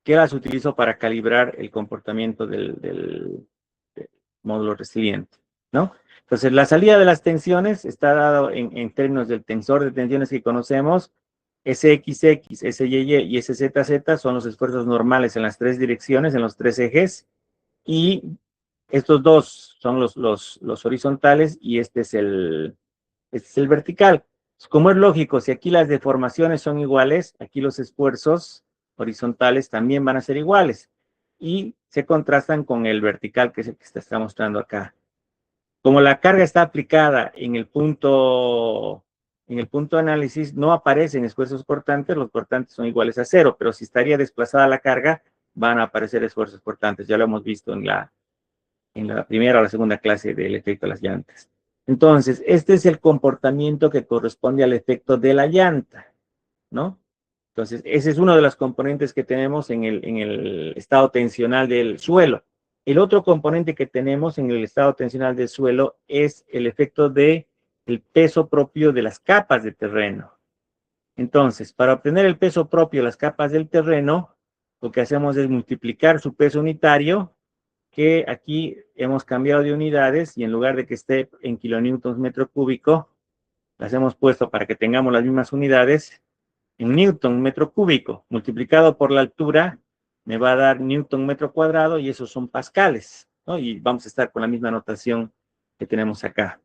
que las utilizo para calibrar el comportamiento del módulo resiliente, ¿no? Entonces, la salida de las tensiones está dado en términos del tensor de tensiones que conocemos. SXX, SYY y SZZ son los esfuerzos normales en las 3 direcciones, en los 3 ejes, y estos dos son los horizontales, y este es el vertical. Como es lógico, si aquí las deformaciones son iguales, aquí los esfuerzos horizontales también van a ser iguales, y se contrastan con el vertical, que es el que se está mostrando acá. Como la carga está aplicada en el punto de análisis, no aparecen esfuerzos cortantes, los cortantes son iguales a 0, pero si estaría desplazada la carga, van a aparecer esfuerzos cortantes. Ya lo hemos visto en la primera o la segunda clase del efecto de las llantas. Entonces, este es el comportamiento que corresponde al efecto de la llanta, ¿no? Entonces, ese es uno de los componentes que tenemos en el estado tensional del suelo. El otro componente que tenemos en el estado tensional del suelo es el efecto del peso propio de las capas de terreno. Entonces, para obtener el peso propio de las capas del terreno, lo que hacemos es multiplicar su peso unitario, que aquí hemos cambiado de unidades, y en lugar de que esté en kilonewtons metro cúbico, las hemos puesto para que tengamos las mismas unidades en newton metro cúbico, multiplicado por la altura, me va a dar newton metro cuadrado, y esos son pascales, ¿no? Y vamos a estar con la misma notación que tenemos acá.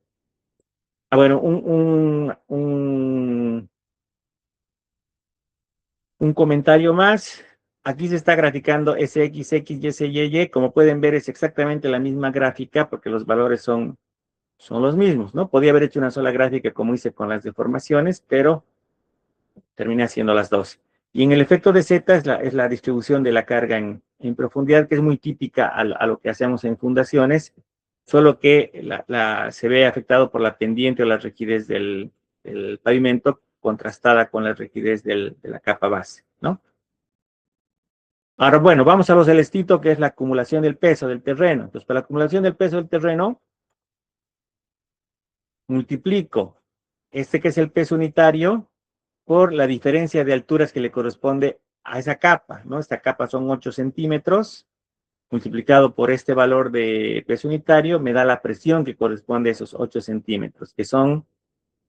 Bueno, un comentario más. Aquí se está graficando SXX y SYY. Como pueden ver, es exactamente la misma gráfica, porque los valores son los mismos, ¿no? Podía haber hecho una sola gráfica como hice con las deformaciones, pero terminé haciendo las dos. Y en el efecto de Z es la distribución de la carga en profundidad, que es muy típica a lo que hacemos en fundaciones, solo que se ve afectado por la pendiente o la rigidez del pavimento, contrastada con la rigidez de la capa base, ¿no? Ahora, bueno, vamos a lo celestito, que es la acumulación del peso del terreno. Entonces, para la acumulación del peso del terreno, multiplico este, que es el peso unitario, por la diferencia de alturas que le corresponde a esa capa, ¿no? Esta capa son 8 centímetros, multiplicado por este valor de peso unitario, me da la presión que corresponde a esos 8 centímetros, que son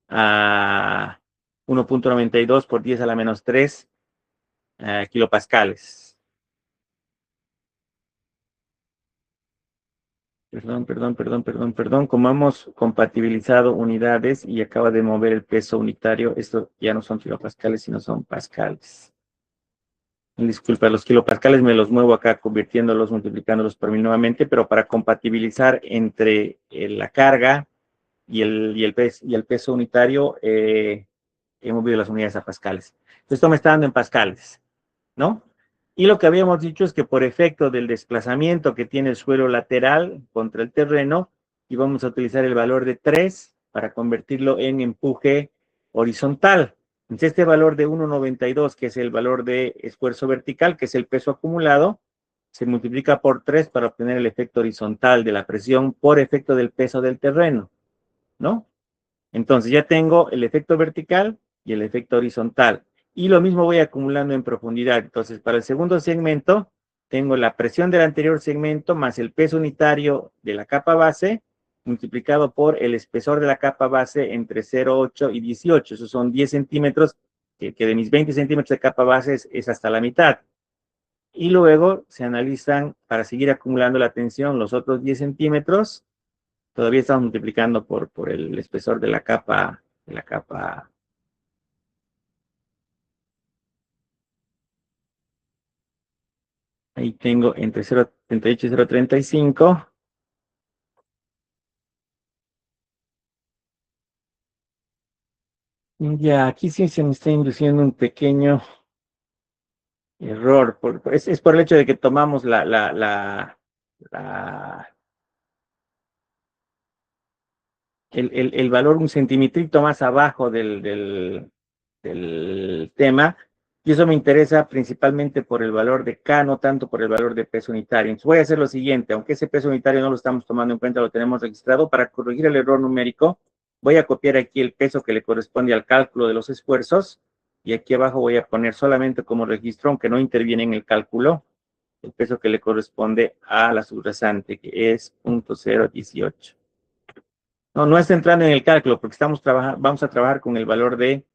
1.92 por 10 a la menos 3 kilopascales. Perdón. Como hemos compatibilizado unidades y acaba de mover el peso unitario, esto ya no son kilopascales, sino son pascales. Disculpa, los kilopascales me los muevo acá, convirtiéndolos, multiplicándolos por 1000 nuevamente, pero para compatibilizar entre la carga y el peso unitario, he movido las unidades a pascales. Esto me está dando en pascales, ¿no? Y lo que habíamos dicho es que por efecto del desplazamiento que tiene el suelo lateral contra el terreno, íbamos a utilizar el valor de 3 para convertirlo en empuje horizontal. Entonces, este valor de 1,92, que es el valor de esfuerzo vertical, que es el peso acumulado, se multiplica por 3 para obtener el efecto horizontal de la presión por efecto del peso del terreno, ¿no? Entonces ya tengo el efecto vertical y el efecto horizontal. Y lo mismo voy acumulando en profundidad. Entonces, para el segundo segmento, tengo la presión del anterior segmento más el peso unitario de la capa base, multiplicado por el espesor de la capa base entre 0,8 y 18. Esos son 10 centímetros, que de mis 20 centímetros de capa base es hasta la mitad. Y luego se analizan para seguir acumulando la tensión los otros 10 centímetros. Todavía estamos multiplicando por el espesor de la capa. Ahí tengo entre 0,38 y 0,35. Ya, aquí sí se me está induciendo un pequeño error. Es por el hecho de que tomamos el valor un centimetrito más abajo del tema, y eso me interesa principalmente por el valor de K, no tanto por el valor de peso unitario. Entonces voy a hacer lo siguiente, aunque ese peso unitario no lo estamos tomando en cuenta, lo tenemos registrado, para corregir el error numérico, voy a copiar aquí el peso que le corresponde al cálculo de los esfuerzos, y aquí abajo voy a poner solamente como registro, aunque no interviene en el cálculo, el peso que le corresponde a la subrasante, que es 0,18. No está entrando en el cálculo, porque vamos a trabajar con el valor de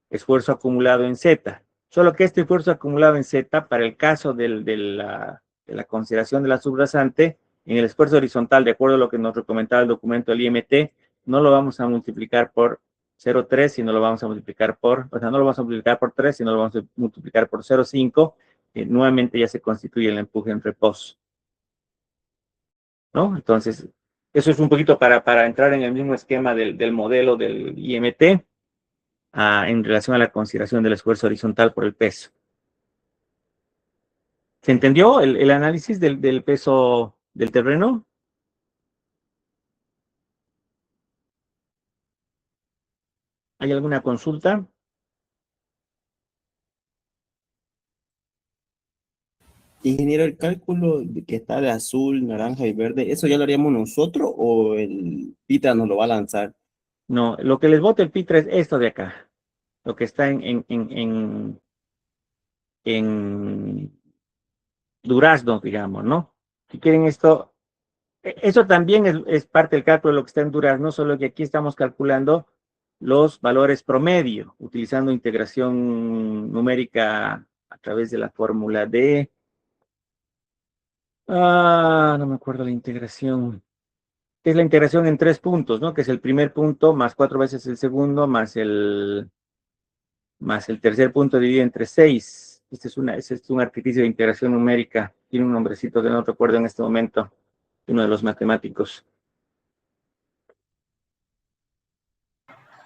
esfuerzo acumulado en Z. Solo que este esfuerzo acumulado en Z, para el caso de la consideración de la subrasante, en el esfuerzo horizontal, de acuerdo a lo que nos recomendaba el documento del IMT, no lo vamos a multiplicar por 0,3, sino lo vamos a multiplicar no lo vamos a multiplicar por 3, sino lo vamos a multiplicar por 0,5, que nuevamente ya se constituye el empuje en reposo, ¿no? Entonces, eso es un poquito para entrar en el mismo esquema del modelo del IMT, en relación a la consideración del esfuerzo horizontal por el peso. ¿Se entendió el análisis del peso del terreno? ¿Hay alguna consulta? Ingeniero, el cálculo que está de azul, naranja y verde, ¿eso ya lo haríamos nosotros o el PITA nos lo va a lanzar? No, lo que les bota el PITRA es esto de acá, lo que está en Durazno, digamos, ¿no? Si quieren esto, eso también es parte del cálculo de lo que está en Durazno, solo que aquí estamos calculando los valores promedio, utilizando integración numérica a través de la fórmula de... no me acuerdo la integración. Es la integración en 3 puntos, ¿no? Que es el primer punto más 4 veces el segundo más el tercer punto dividido entre 6. Este es un artificio de integración numérica. Tiene un nombrecito que no recuerdo en este momento. Uno de los matemáticos.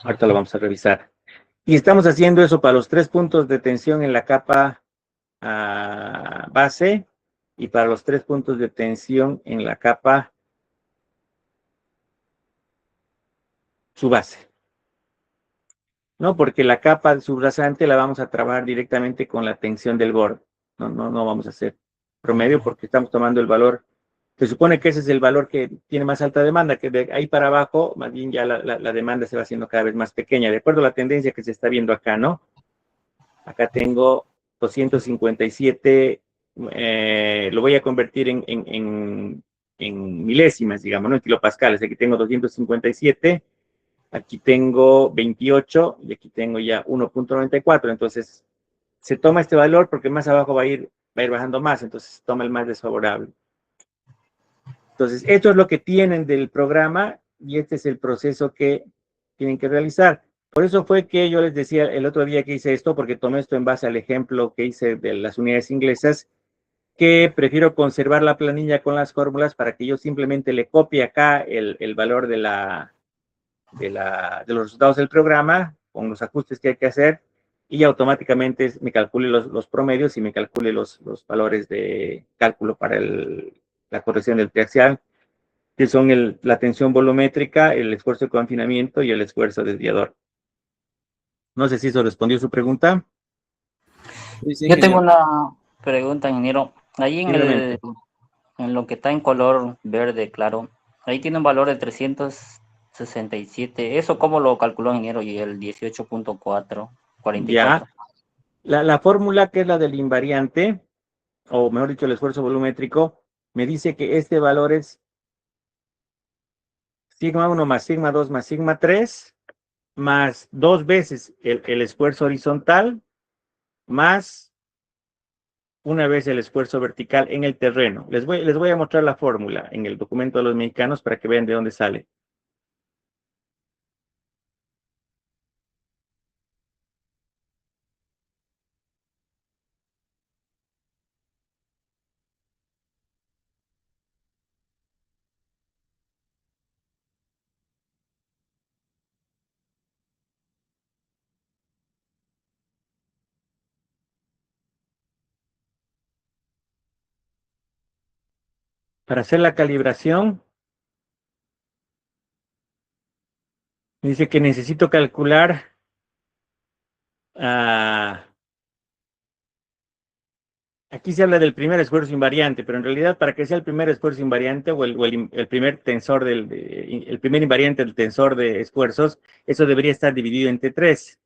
Ahorita lo vamos a revisar. Y estamos haciendo eso para los 3 puntos de tensión en la capa base y para los 3 puntos de tensión en la capa subbase. ¿No? Porque la capa subrasante la vamos a trabajar directamente con la tensión del borde. No vamos a hacer promedio porque estamos tomando el valor. Se supone que ese es el valor que tiene más alta demanda, que de ahí para abajo, más bien ya la demanda se va haciendo cada vez más pequeña, de acuerdo a la tendencia que se está viendo acá, ¿no? Acá tengo 257, lo voy a convertir en milésimas, digamos, ¿no? En kilopascales. Aquí tengo 257. Aquí tengo 28 y aquí tengo ya 1,94. Entonces, se toma este valor porque más abajo va a ir bajando más. Entonces, se toma el más desfavorable. Entonces, esto es lo que tienen del programa y este es el proceso que tienen que realizar. Por eso fue que yo les decía el otro día que hice esto, porque tomé esto en base al ejemplo que hice de las unidades inglesas, que prefiero conservar la planilla con las fórmulas para que yo simplemente le copie acá el valor de los resultados del programa con los ajustes que hay que hacer y automáticamente me calcule los promedios y me calcule los valores de cálculo para la corrección del triaxial, que son la tensión volumétrica, el esfuerzo de confinamiento y el esfuerzo desviador. No sé si eso respondió su pregunta. Sí, sí, Yo tengo ingeniero. una pregunta, ingeniero. Ahí Simplemente. en lo que está en color verde, claro, ahí tiene un valor de 367. ¿Eso cómo lo calculó, ingeniero? Y el 18.444. Ya, la fórmula que es la del invariante, o mejor dicho, el esfuerzo volumétrico, me dice que este valor es sigma 1 más sigma 2 más sigma 3, más 2 veces el esfuerzo horizontal, más una vez el esfuerzo vertical en el terreno. Les voy a mostrar la fórmula en el documento de los mexicanos para que vean de dónde sale. Para hacer la calibración, dice que necesito calcular aquí se habla del primer esfuerzo invariante, pero en realidad para que sea el primer esfuerzo invariante o el primer tensor el primer invariante del tensor de esfuerzos, eso debería estar dividido entre 3.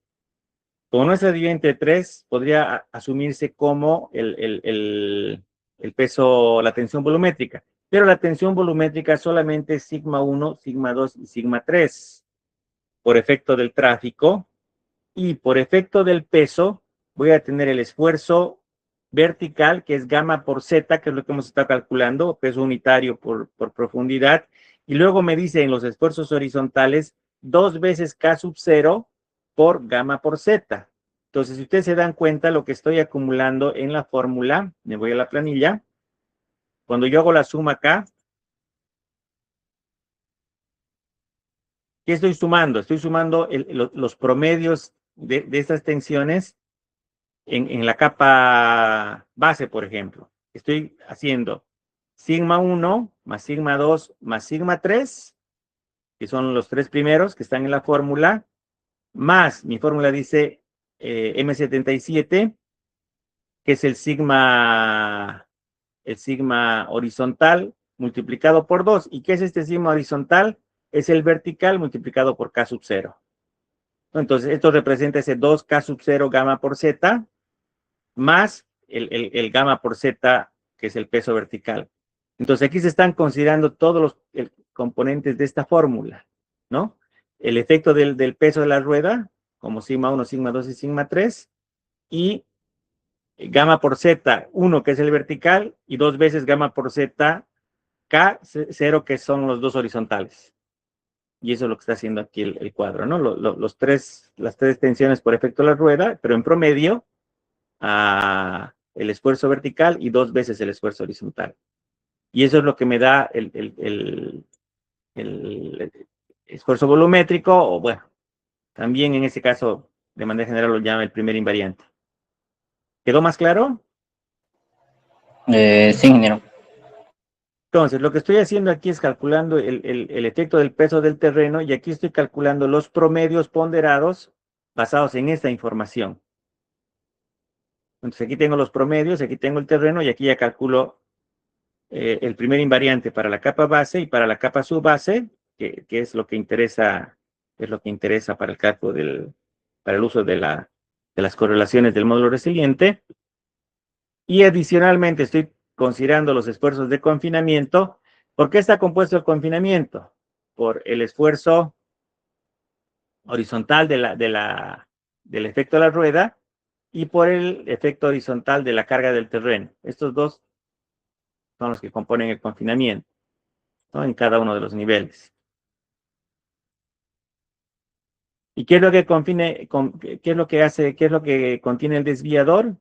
Como no está dividido entre 3, podría asumirse como el peso, la tensión volumétrica. Pero la tensión volumétrica solamente es sigma 1, sigma 2 y sigma 3 por efecto del tráfico. Y por efecto del peso, voy a tener el esfuerzo vertical, que es gamma por z, que es lo que hemos estado calculando, peso unitario por profundidad. Y luego me dice en los esfuerzos horizontales, 2 veces K sub 0 por gamma por z. Entonces, si ustedes se dan cuenta, lo que estoy acumulando en la fórmula, me voy a la planilla, cuando yo hago la suma acá, ¿qué estoy sumando? Estoy sumando los promedios de estas tensiones en la capa base, por ejemplo. Estoy haciendo sigma 1 más sigma 2 más sigma 3, que son los 3 primeros que están en la fórmula, más mi fórmula dice M77, que es el sigma horizontal multiplicado por 2. ¿Y qué es este sigma horizontal? Es el vertical multiplicado por K sub 0. Entonces, esto representa ese 2K sub 0 gamma por Z, más el gamma por Z, que es el peso vertical. Entonces, aquí se están considerando todos los componentes de esta fórmula, ¿no? El efecto del peso de la rueda, como sigma 1, sigma 2 y sigma 3, y gamma por Z, 1, que es el vertical, y 2 veces gamma por Z, K, 0, que son los dos horizontales. Y eso es lo que está haciendo aquí el cuadro, ¿no? Las tres tensiones por efecto de la rueda, pero en promedio, el esfuerzo vertical y 2 veces el esfuerzo horizontal. Y eso es lo que me da el esfuerzo volumétrico, o bueno, también en este caso, de manera general, lo llama el primer invariante. ¿Quedó más claro? Sí, ingeniero. Entonces, lo que estoy haciendo aquí es calculando el efecto del peso del terreno y aquí estoy calculando los promedios ponderados basados en esta información. Entonces, aquí tengo los promedios, aquí tengo el terreno y aquí ya calculo el primer invariante para la capa base y para la capa subbase, que es lo que interesa, para el cálculo para el uso de las correlaciones del módulo resiliente. Y adicionalmente estoy considerando los esfuerzos de confinamiento. ¿Por qué está compuesto el confinamiento? Por el esfuerzo horizontal del efecto de la rueda y por el efecto horizontal de la carga del terreno. Estos dos son los que componen el confinamiento. ¿no? En cada uno de los niveles. ¿Y qué es lo que qué es lo que hace, qué es lo que contiene el desviador?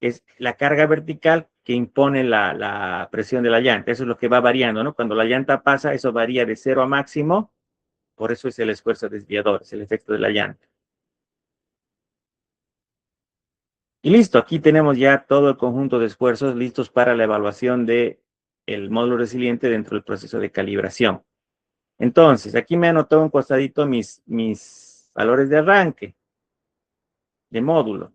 Es la carga vertical que impone la presión de la llanta. Eso es lo que va variando, ¿no? Cuando la llanta pasa, eso varía de 0 a máximo. Por eso es el esfuerzo desviador, es el efecto de la llanta. Y listo, aquí tenemos ya todo el conjunto de esfuerzos listos para la evaluación del módulo resiliente dentro del proceso de calibración. Entonces, aquí me anotó un costadito mis valores de arranque de módulo.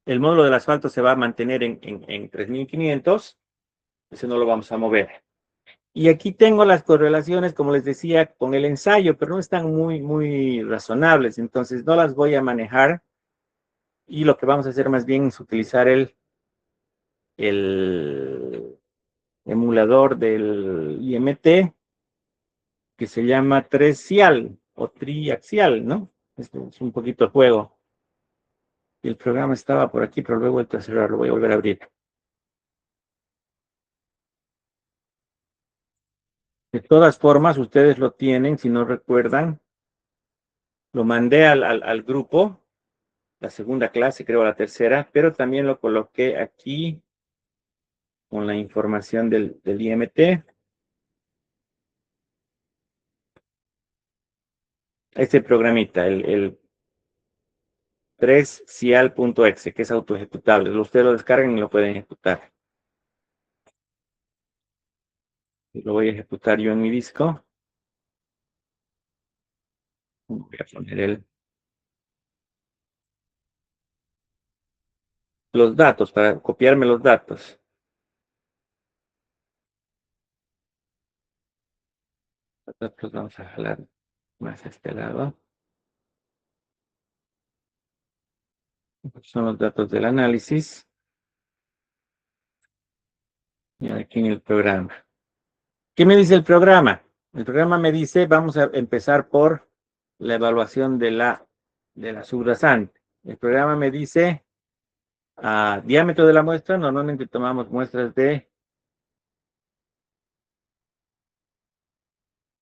El módulo del asfalto se va a mantener en 3500, ese no lo vamos a mover. Y aquí tengo las correlaciones, como les decía, con el ensayo, pero no están muy razonables, entonces no las voy a manejar. Y lo que vamos a hacer más bien es utilizar el emulador del IMT, que se llama trescial o triaxial, ¿no? Esto es un poquito el juego. El programa estaba por aquí, pero luego el cerrar, lo voy a volver a abrir. De todas formas, ustedes lo tienen, si no recuerdan, lo mandé al grupo, la segunda clase, creo la tercera, pero también lo coloqué aquí con la información del IMT. Este programita, el 3cial.exe, que es autoejecutable. Ustedes lo descargan y lo pueden ejecutar. Lo voy a ejecutar yo en mi disco. Voy a poner los datos para copiarme los datos. Los datos vamos a jalar más a este lado. Son los datos del análisis. Y aquí en el programa. ¿Qué me dice el programa? El programa me dice, vamos a empezar por la evaluación de la subrasante. El programa me dice, diámetro de la muestra, normalmente tomamos muestras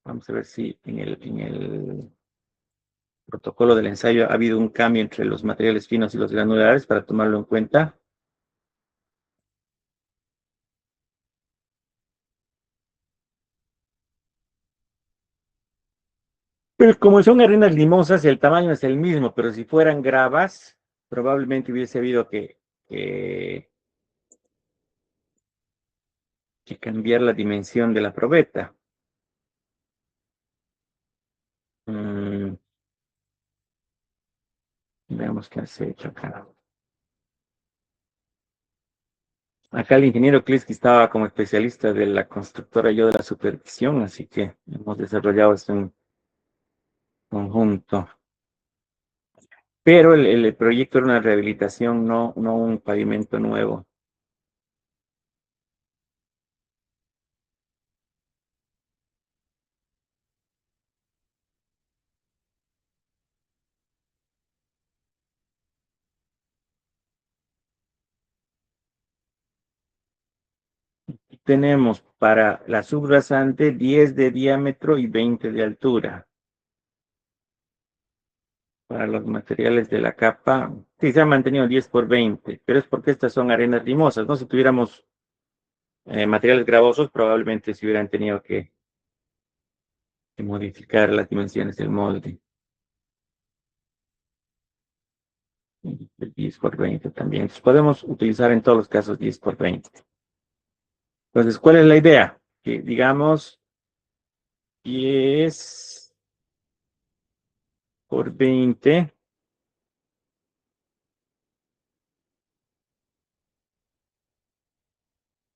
vamos a ver si en el protocolo del ensayo ha habido un cambio entre los materiales finos y los granulares para tomarlo en cuenta. Pero como son arenas limosas, el tamaño es el mismo, pero si fueran gravas, probablemente hubiese habido que cambiar la dimensión de la probeta. Veamos qué se ha hecho acá. Acá el ingeniero Kliski estaba como especialista de la constructora, yo de la supervisión, así que hemos desarrollado esto en conjunto. Pero el proyecto era una rehabilitación, no un pavimento nuevo. Tenemos para la subrasante 10 de diámetro y 20 de altura. Para los materiales de la capa, sí se ha mantenido 10 por 20, pero es porque estas son arenas limosas, ¿no? Si tuviéramos materiales gravosos, probablemente se hubieran tenido que modificar las dimensiones del molde. El 10 por 20 también. Entonces podemos utilizar en todos los casos 10 por 20. Entonces, ¿cuál es la idea? Que digamos 10 por 20.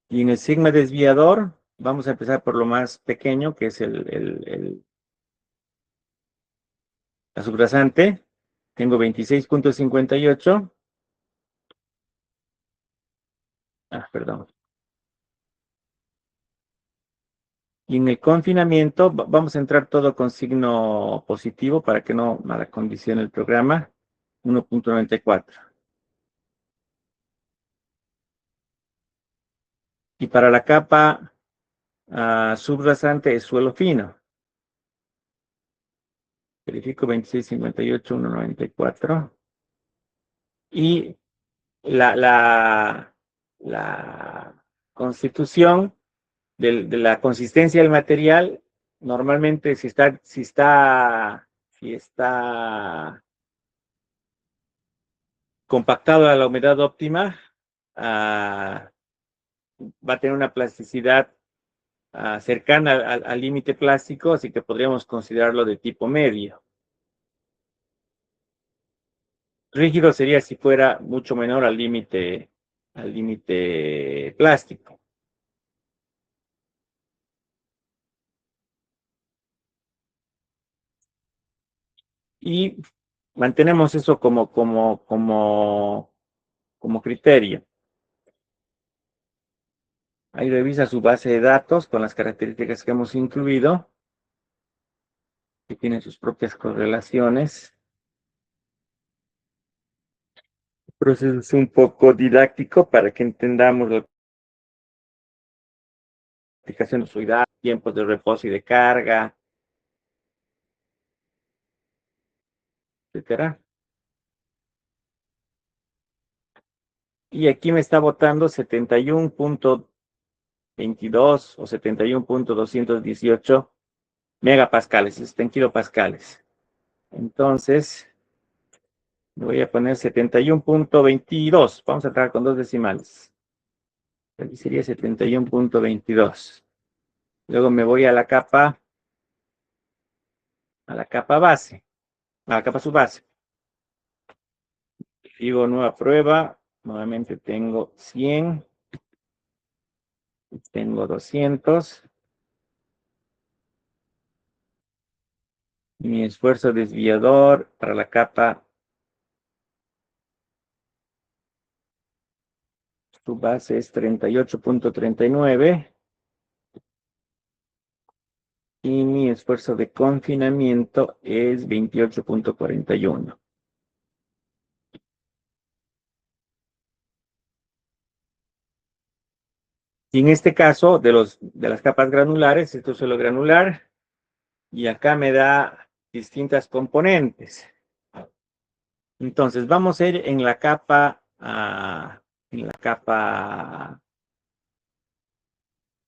Y en el sigma desviador, vamos a empezar por lo más pequeño, que es la subrasante. Tengo 26.58. Perdón. Y en el confinamiento, vamos a entrar todo con signo positivo para que no malacondicione el programa. 1.94. Y para la capa subrasante es suelo fino. Verifico 2658,194. Y la constitución de la consistencia del material, normalmente si está compactado a la humedad óptima, va a tener una plasticidad cercana al límite plástico, así que podríamos considerarlo de tipo medio. Rígido sería si fuera mucho menor al límite plástico. Y mantenemos eso como criterio. Ahí revisa su base de datos con las características que hemos incluido, que tienen sus propias correlaciones. El proceso es un poco didáctico para que entendamos la aplicación de su edad, tiempos de reposo y de carga, etcétera. Y aquí me está botando 71.22 o 71.218 megapascales, está en kilopascales. Entonces, le voy a poner 71.22. Vamos a entrar con dos decimales. Aquí sería 71.22. Luego me voy a la capa base, a la capa subbase. Digo nueva prueba. Nuevamente tengo 100. Tengo 200. Mi esfuerzo desviador para la capa subbase es 38.39. Y mi esfuerzo de confinamiento es 28.41. Y en este caso, de las capas granulares, esto es suelo granular, y acá me da distintas componentes. Entonces, vamos a ir en la capa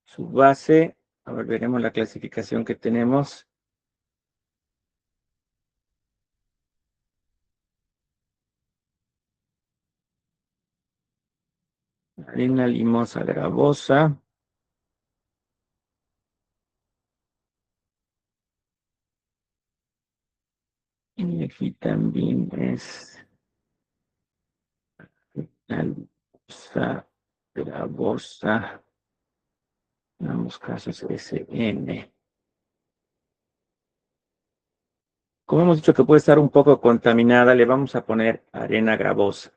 subbase. A ver, veremos la clasificación que tenemos. Arena limosa gravosa. Y aquí también es limosa gravosa. En ambos casos SN. Como hemos dicho que puede estar un poco contaminada, le vamos a poner arena gravosa.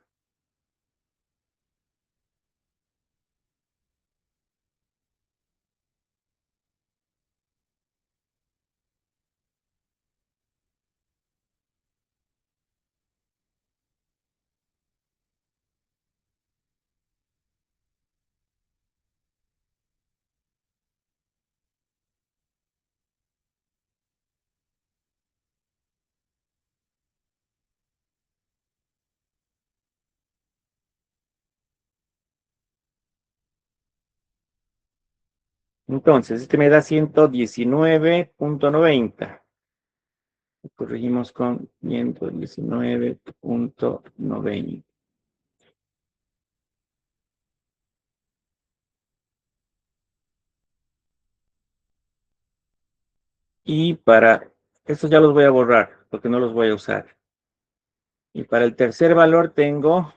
Entonces, este me da 119.90. Corregimos con 119.90. Y para, estos ya los voy a borrar, porque no los voy a usar. Y para el tercer valor tengo,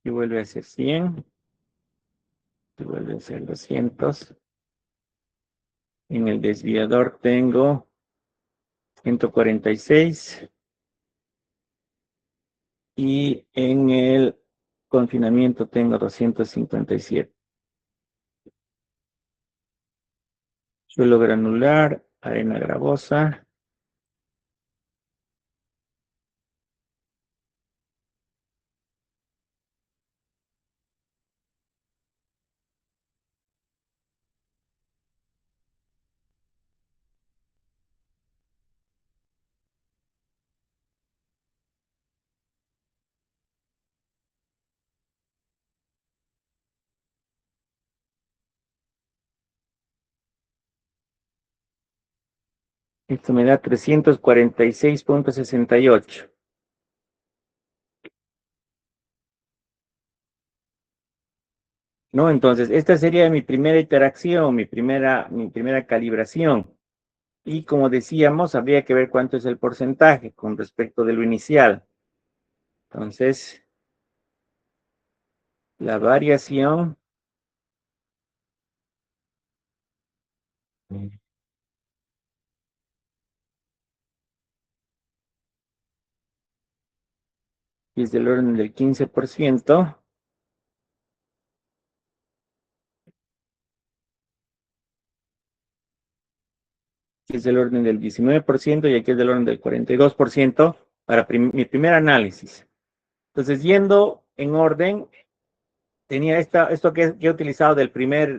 y vuelve a ser 100, y vuelve a ser 200. En el desviador tengo 146. Y en el confinamiento tengo 257. Suelo granular, arena gravosa. Esto me da 346.68. ¿No? Entonces, esta sería mi primera interacción, mi primera calibración. Y como decíamos, habría que ver cuánto es el porcentaje con respecto de lo inicial. Entonces, la variación es del orden del 15%, que es del orden del 19%, y aquí es del orden del 42% para mi primer análisis. Entonces, yendo en orden, tenía esto que he utilizado de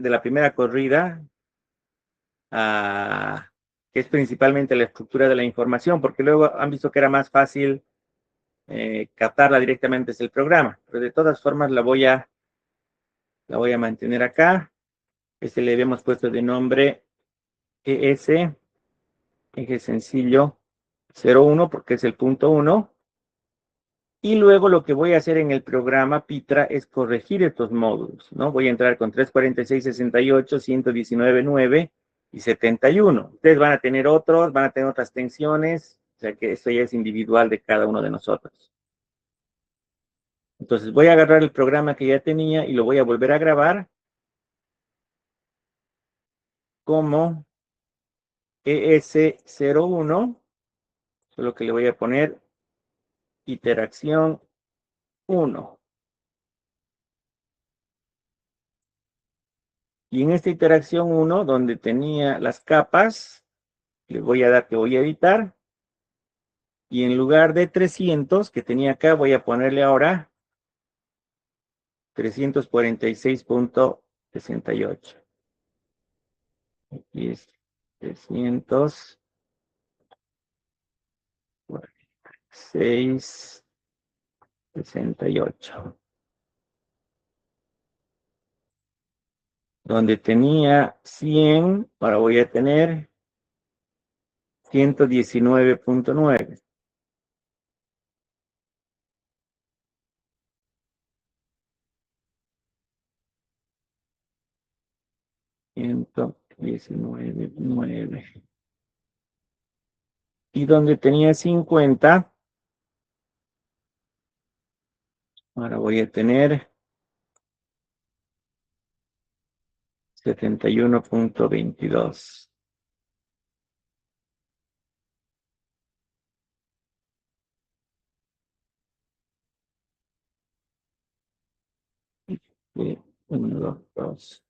la primera corrida, que es principalmente la estructura de la información, porque luego han visto que era más fácil captarla directamente desde el programa. Pero de todas formas la voy a mantener acá. Le habíamos puesto de nombre ES, eje sencillo 01, porque es el punto 1. Y luego lo que voy a hacer en el programa Pitra es corregir estos módulos, ¿no? Voy a entrar con 346, 68, 119, 9 y 71. Ustedes van a tener otras tensiones, o sea que esto ya es individual de cada uno de nosotros. Entonces voy a agarrar el programa que ya tenía y lo voy a volver a grabar como ES01, solo que le voy a poner interacción 1. Y en esta interacción 1, donde tenía las capas, le voy a dar que voy a editar. Y en lugar de 300 que tenía acá, voy a ponerle ahora 346.68. Aquí es 346.68. Donde tenía 100, ahora voy a tener 119.9. 119.9. Y donde tenía 50, ahora voy a tener 71.22. Y 1, 2, 2.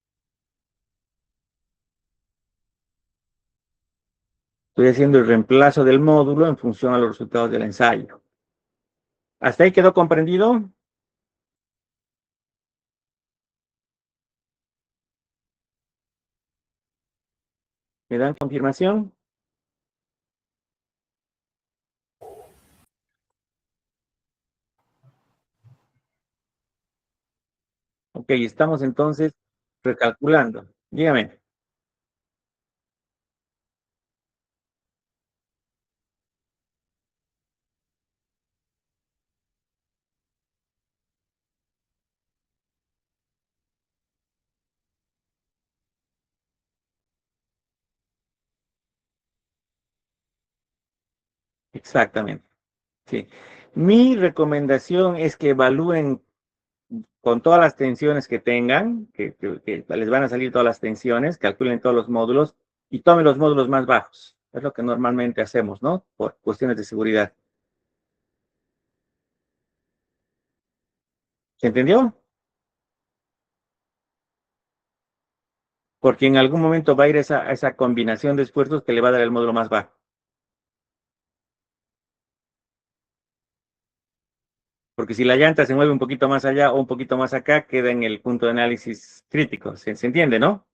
Estoy haciendo el reemplazo del módulo en función a los resultados del ensayo. ¿Hasta ahí quedó comprendido? ¿Me dan confirmación? Ok, estamos entonces recalculando. Dígame. Exactamente. Sí. Mi recomendación es que evalúen con todas las tensiones que tengan, que les van a salir todas las tensiones, calculen todos los módulos y tomen los módulos más bajos. Es lo que normalmente hacemos, ¿no? Por cuestiones de seguridad. ¿Se entendió? Porque en algún momento va a ir esa combinación de esfuerzos que le va a dar el módulo más bajo. Porque si la llanta se mueve un poquito más allá o un poquito más acá, queda en el punto de análisis crítico. ¿Se entiende, no?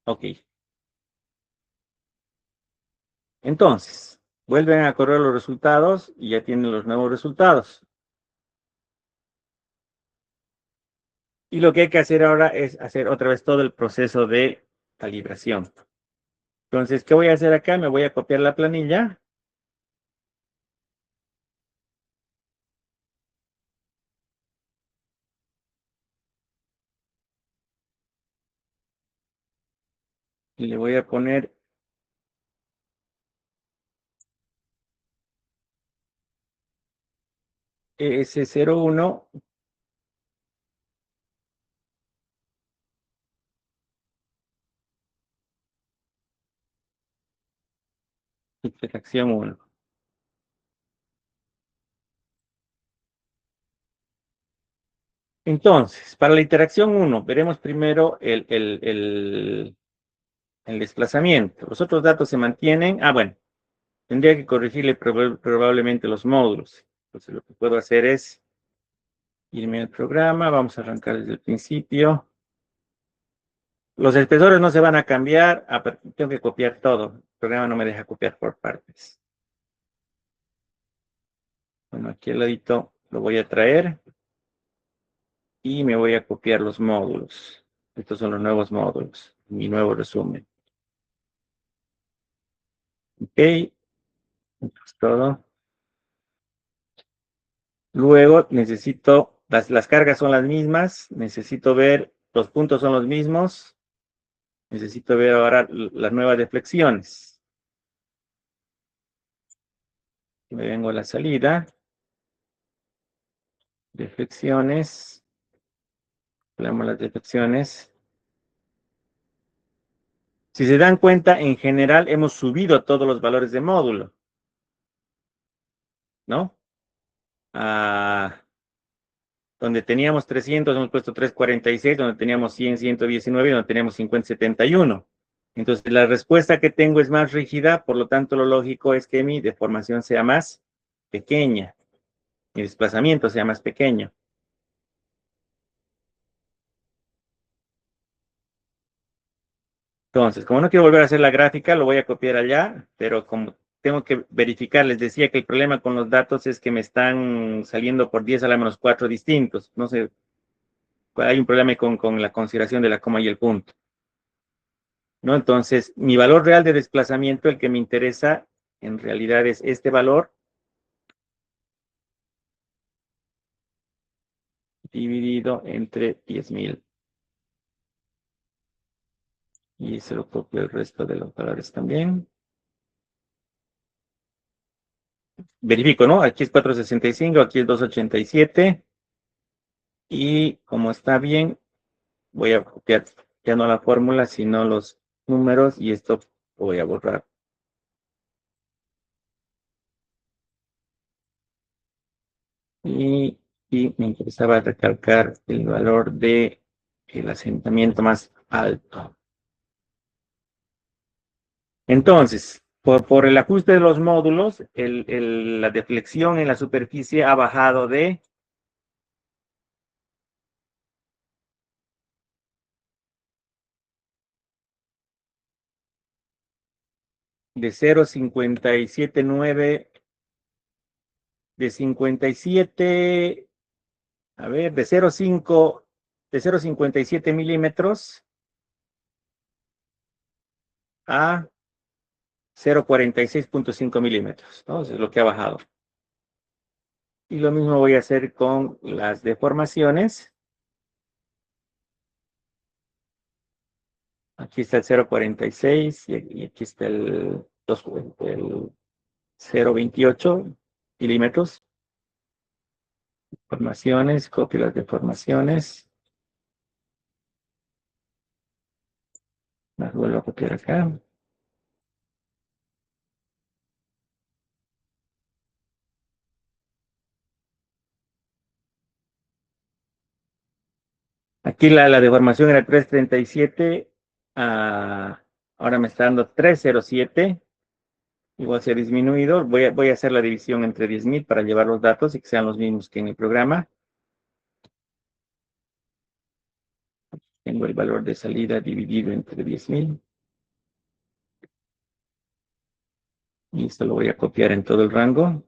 Ok. Entonces, vuelven a correr los resultados y ya tienen los nuevos resultados. Y lo que hay que hacer ahora es hacer otra vez todo el proceso de calibración. Entonces, ¿qué voy a hacer acá? Me voy a copiar la planilla. Y le voy a poner ES01. Interacción 1. Entonces, para la interacción 1, veremos primero el desplazamiento. Los otros datos se mantienen. Ah, bueno, tendría que corregirle probablemente los módulos. Entonces, lo que puedo hacer es irme al programa. Vamos a arrancar desde el principio. Los espesores no se van a cambiar. Ah, pero tengo que copiar todo. El programa no me deja copiar por partes. Bueno, aquí al ladito lo voy a traer. Y me voy a copiar los módulos. Estos son los nuevos módulos. Mi nuevo resumen. Ok. Esto es todo. Luego necesito, las cargas son las mismas. Necesito ver, los puntos son los mismos. Necesito ver ahora las nuevas deflexiones. Me vengo a la salida. Deflexiones. Veamos las deflexiones. Si se dan cuenta, en general hemos subido todos los valores de módulo, ¿no? Donde teníamos 300, hemos puesto 346, donde teníamos 100, 119, donde teníamos 50, 71. Entonces, la respuesta que tengo es más rígida, por lo tanto, lo lógico es que mi deformación sea más pequeña, mi desplazamiento sea más pequeño. Entonces, como no quiero volver a hacer la gráfica, lo voy a copiar allá, pero como tengo que verificar, les decía que el problema con los datos es que me están saliendo por 10 a la menos 4 distintos. No sé, hay un problema con la consideración de la coma y el punto, ¿no? Entonces, mi valor real de desplazamiento, el que me interesa, en realidad es este valor dividido entre 10,000. Y se lo copio el resto de los valores también. Verifico, ¿no? Aquí es 465, aquí es 287. Y como está bien, voy a copiar ya no la fórmula, sino los números, y esto lo voy a borrar. Y, y me interesaba recalcar el valor de el asentamiento más alto. Entonces, por el ajuste de los módulos, la deflexión en la superficie ha bajado de 0,579, de 57, a ver, de 0,57 milímetros a 0,46.5 milímetros, ¿no? Eso es lo que ha bajado. Y lo mismo voy a hacer con las deformaciones. Aquí está el 0,46 y aquí está el 0,28 milímetros. Deformaciones, copio las deformaciones. Las vuelvo a copiar acá. Aquí la deformación era 337. Ahora me está dando 307. Igual se ha disminuido. Voy a hacer la división entre 10,000 para llevar los datos y que sean los mismos que en el programa. Tengo el valor de salida dividido entre 10,000. Y esto lo voy a copiar en todo el rango.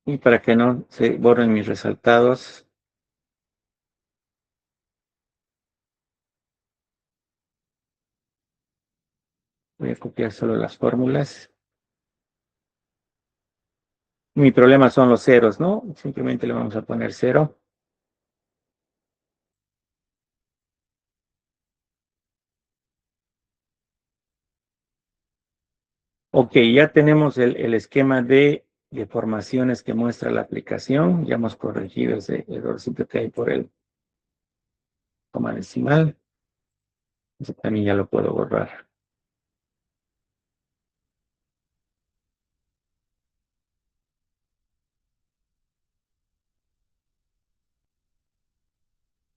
Y para que no se borren mis resaltados, voy a copiar solo las fórmulas. Mi problema son los ceros, ¿no? Simplemente le vamos a poner 0. Ok, ya tenemos el esquema de deformaciones que muestra la aplicación. Ya hemos corregido ese errorcito que hay por el coma decimal. Ese también ya lo puedo borrar.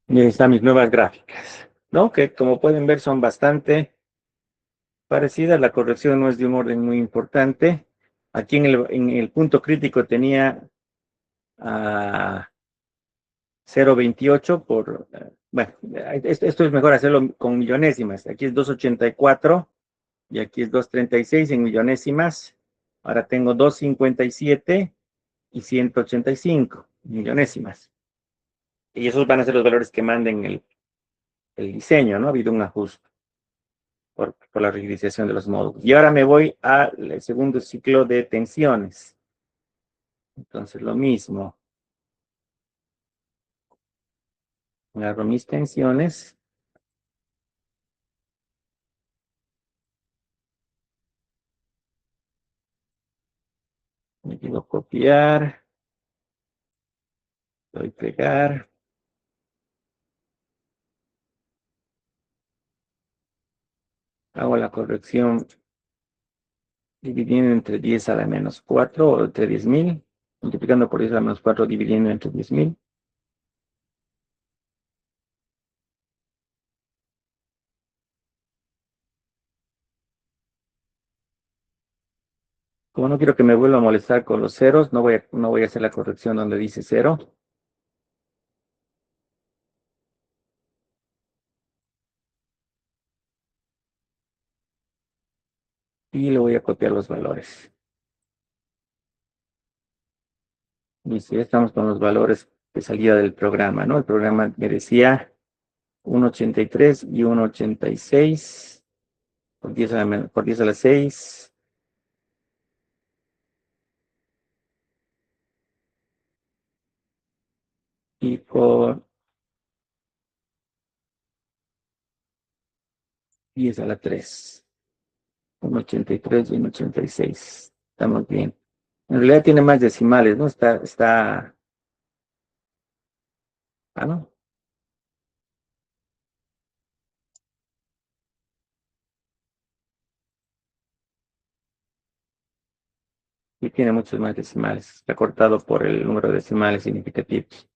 Y ahí están mis nuevas gráficas, ¿no? Que como pueden ver son bastante parecidas. La corrección no es de un orden muy importante. Aquí en el punto crítico tenía a 0,28 por... bueno, esto es mejor hacerlo con millonésimas. Aquí es 2,84 y aquí es 2,36 en millonésimas. Ahora tengo 2,57 y 185 millonésimas. Y esos van a ser los valores que manden el diseño, ¿no? Ha habido un ajuste por la rigidización de los módulos. Y ahora me voy al segundo ciclo de tensiones. Entonces, lo mismo. Agarro mis tensiones. Me digo copiar. Doy pegar. Hago la corrección dividiendo entre 10 a la menos 4 o entre 10.000. Multiplicando por 10 a la menos 4 dividiendo entre 10.000. Como no quiero que me vuelva a molestar con los ceros, no voy a hacer la corrección donde dice 0. Y le voy a copiar los valores. Listo, ya estamos con los valores de salida del programa, ¿no? El programa me decía 1,83 y 1,86 por 10 por 10 a la 6. Y por 10 a la 3. 1,83 y 1,86. Estamos bien. En realidad tiene más decimales, ¿no? Ah, ¿no? Y tiene muchos más decimales. Está cortado por el número de decimales significativos.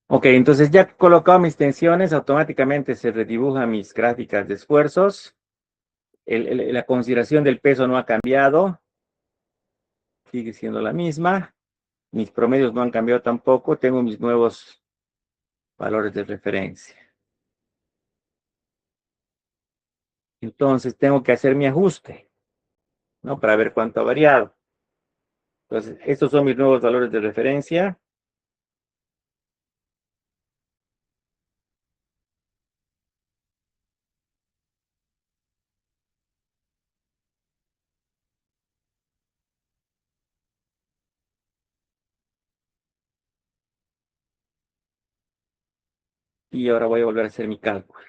Ok, entonces ya que he colocado mis tensiones, automáticamente se redibujan mis gráficas de esfuerzos. La consideración del peso no ha cambiado. Sigue siendo la misma. Mis promedios no han cambiado tampoco. Tengo mis nuevos valores de referencia. Entonces tengo que hacer mi ajuste, ¿no? Para ver cuánto ha variado. Entonces, estos son mis nuevos valores de referencia. Y ahora voy a volver a hacer mi cálculo.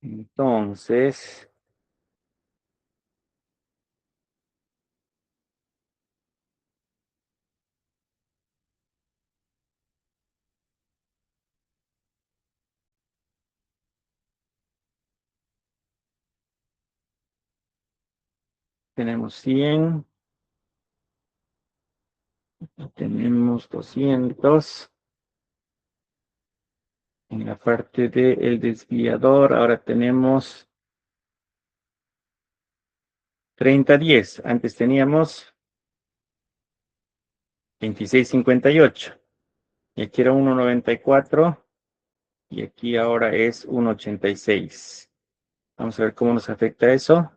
Entonces, tenemos 100. Tenemos 200. En la parte del desviador, ahora tenemos 30-10. Antes teníamos 26,58. Y aquí era 1,94. Y aquí ahora es 1,86. Vamos a ver cómo nos afecta eso.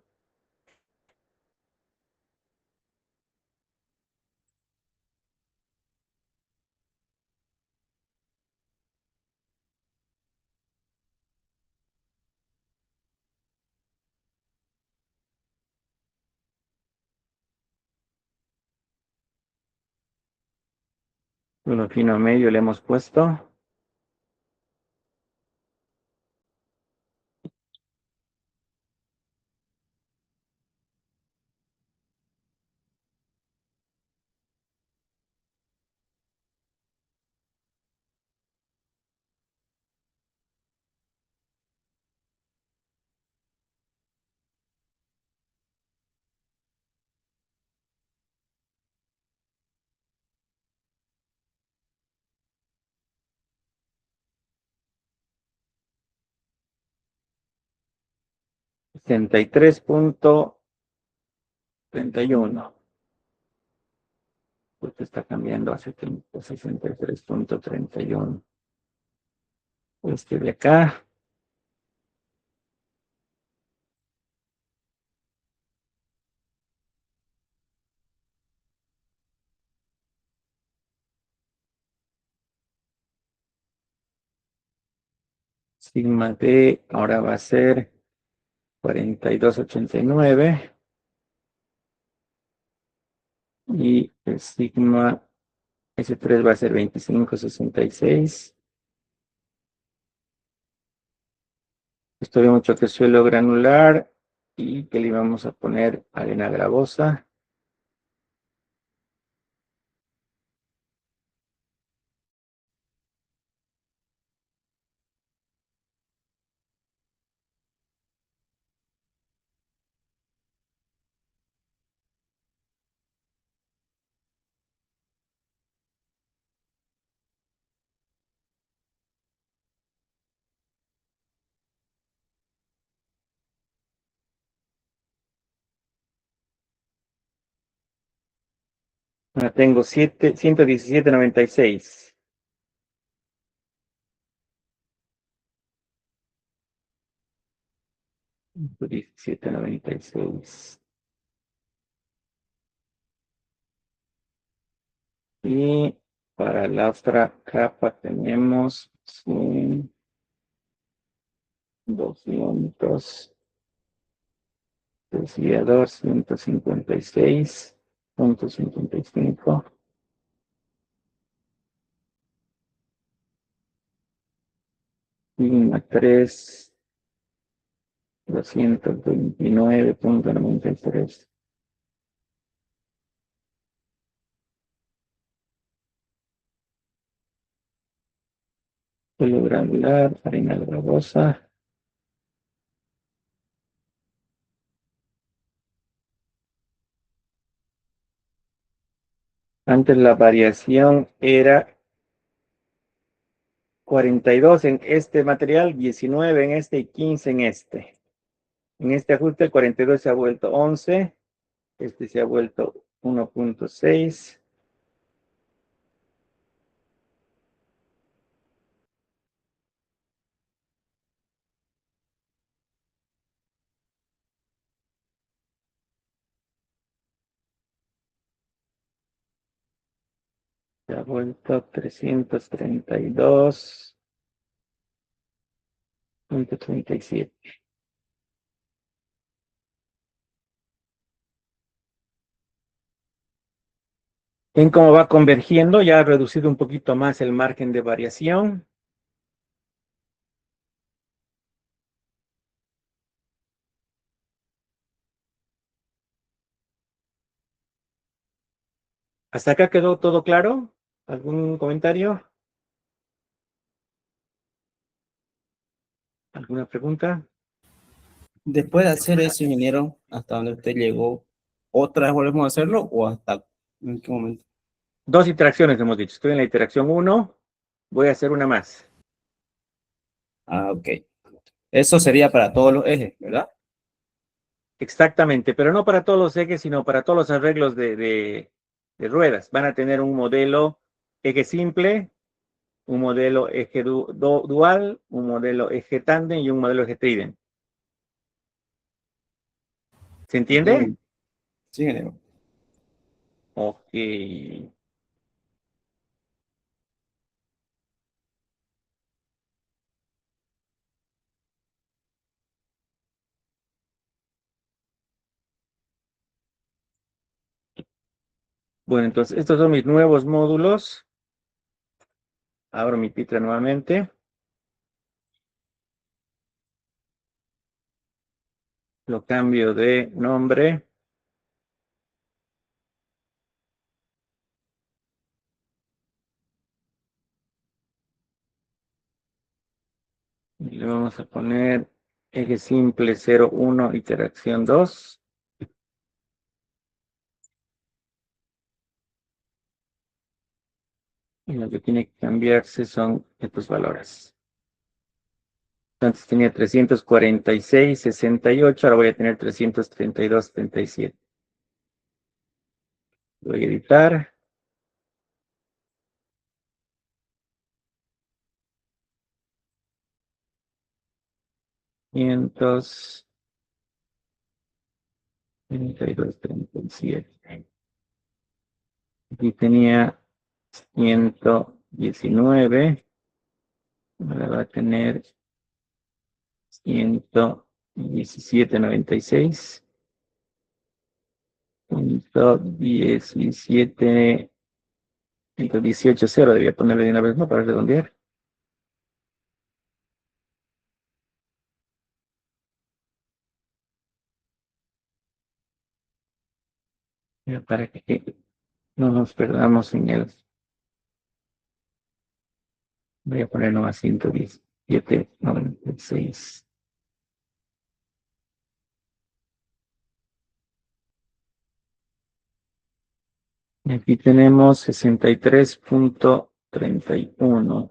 Uno fino medio le hemos puesto. $63.31. Esto está cambiando a 63.31. Este de acá. Sigma D ahora va a ser 42,89. Y el sigma S3 va a ser 25,66. Esto vemos mucho que suelo granular y que le vamos a poner arena gravosa. Ahora tengo 117,96. $17.96. Y para la otra capa tenemos 100, 200, desviador 156,55. Sigma 3, 229,93. Suelo granular, harina gravosa. Antes la variación era 42 en este material, 19 en este y 15 en este. En este ajuste el 42 se ha vuelto 11, este se ha vuelto 1,6. Se ha vuelto 332,37. Ven cómo va convergiendo, ya ha reducido un poquito más el margen de variación. ¿Hasta acá quedó todo claro? ¿Algún comentario? ¿Alguna pregunta? Después de hacer eso, ingeniero, hasta donde usted llegó, ¿otra vez volvemos a hacerlo o hasta en qué momento? 2 interacciones hemos dicho. Estoy en la interacción 1. Voy a hacer una más. Ah, ok. Eso sería para todos los ejes, ¿verdad? Exactamente, pero no para todos los ejes, sino para todos los arreglos de ruedas. Van a tener un modelo eje simple, un modelo eje dual, un modelo eje tándem y un modelo eje trident. ¿Se entiende? Sí, ingeniero. Ok. Bueno, entonces estos son mis nuevos módulos. Abro mi pitra nuevamente. Lo cambio de nombre. Y le vamos a poner eje simple 01, interacción 2. Y lo que tiene que cambiarse son estos valores. Antes tenía 346,68, ahora voy a tener 332,37. Voy a editar. Cientos 32,37. Aquí tenía 119. Ahora va a tener 117,96. 117, 118,0 debía ponerle de una vez, ¿no? Para redondear. Para que no nos perdamos en el. Voy a poner nomás 117,96. Y aquí tenemos 63,31.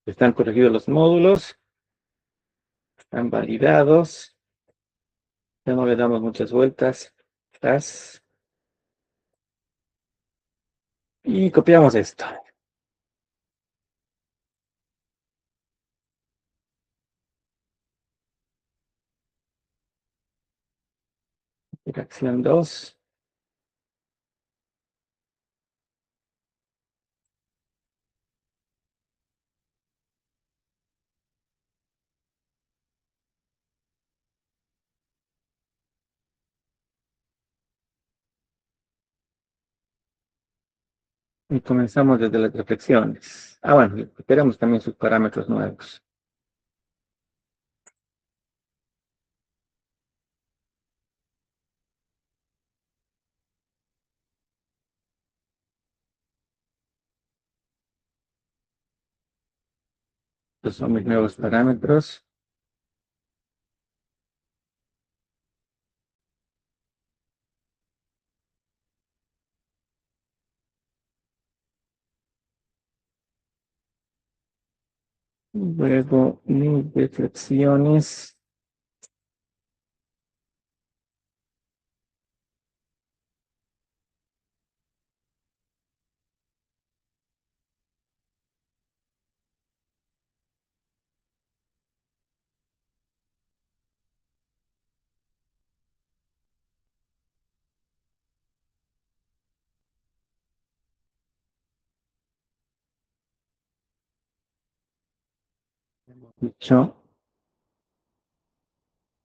Están corregidos los módulos, están validados. Ya no le damos muchas vueltas. Y copiamos esto. Interacción 2. Y comenzamos desde las reflexiones. Bueno, esperamos también sus parámetros nuevos. Estos son mis nuevos parámetros. Luego, mis reflexiones. Dicho,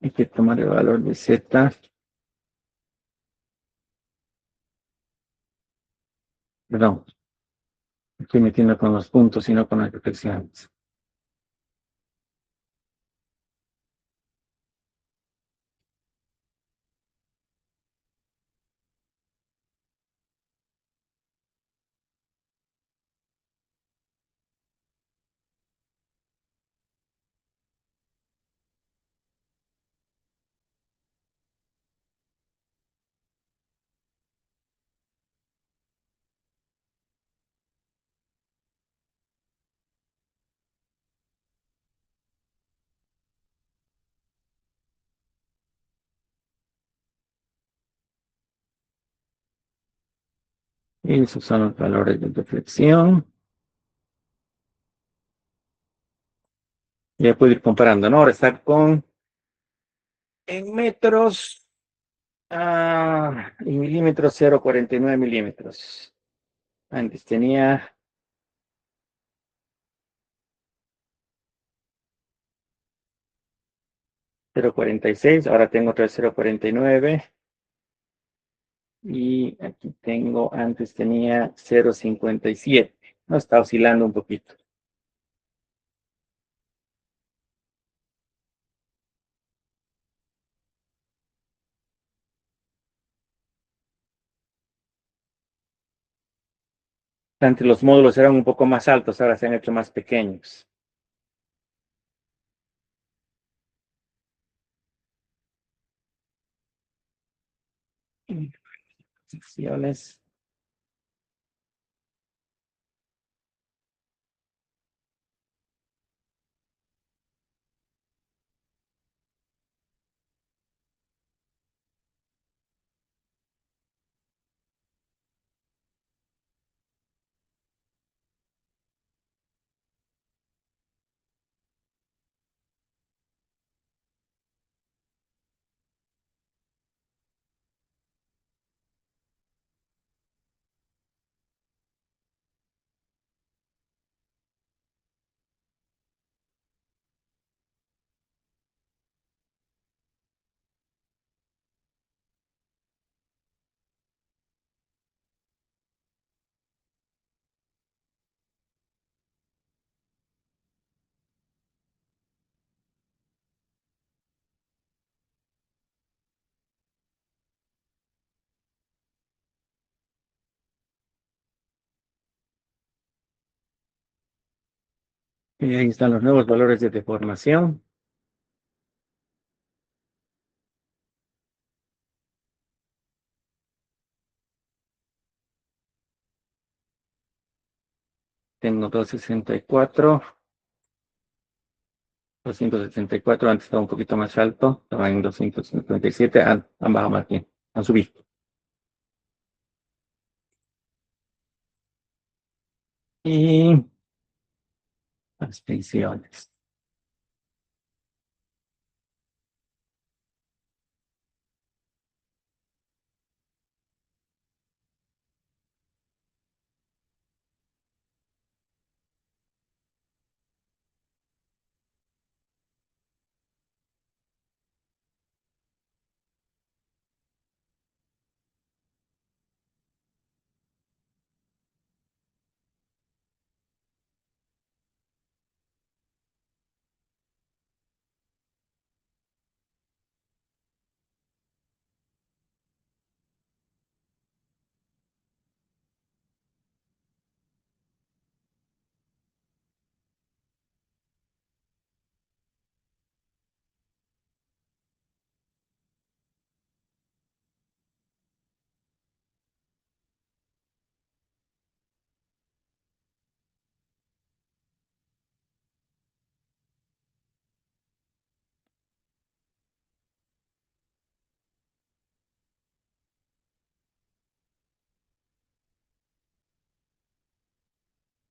hay que tomar el valor de Z. Perdón, estoy metiendo con los puntos y no con las reflexiones. Y esos son los valores de reflexión. Ya puedo ir comparando, ¿no? Ahora está en metros, en milímetros, 0,49 milímetros. Antes tenía 0,46, ahora tengo otra vez 0,49. Y aquí tengo, antes tenía 0,57. No, está oscilando un poquito. Antes los módulos eran un poco más altos, ahora se han hecho más pequeños. Secciones. Y ahí están los nuevos valores de deformación. Tengo 264, antes estaba un poquito más alto, estaba en 257, han bajado más bien, han subido. Y las pensiones.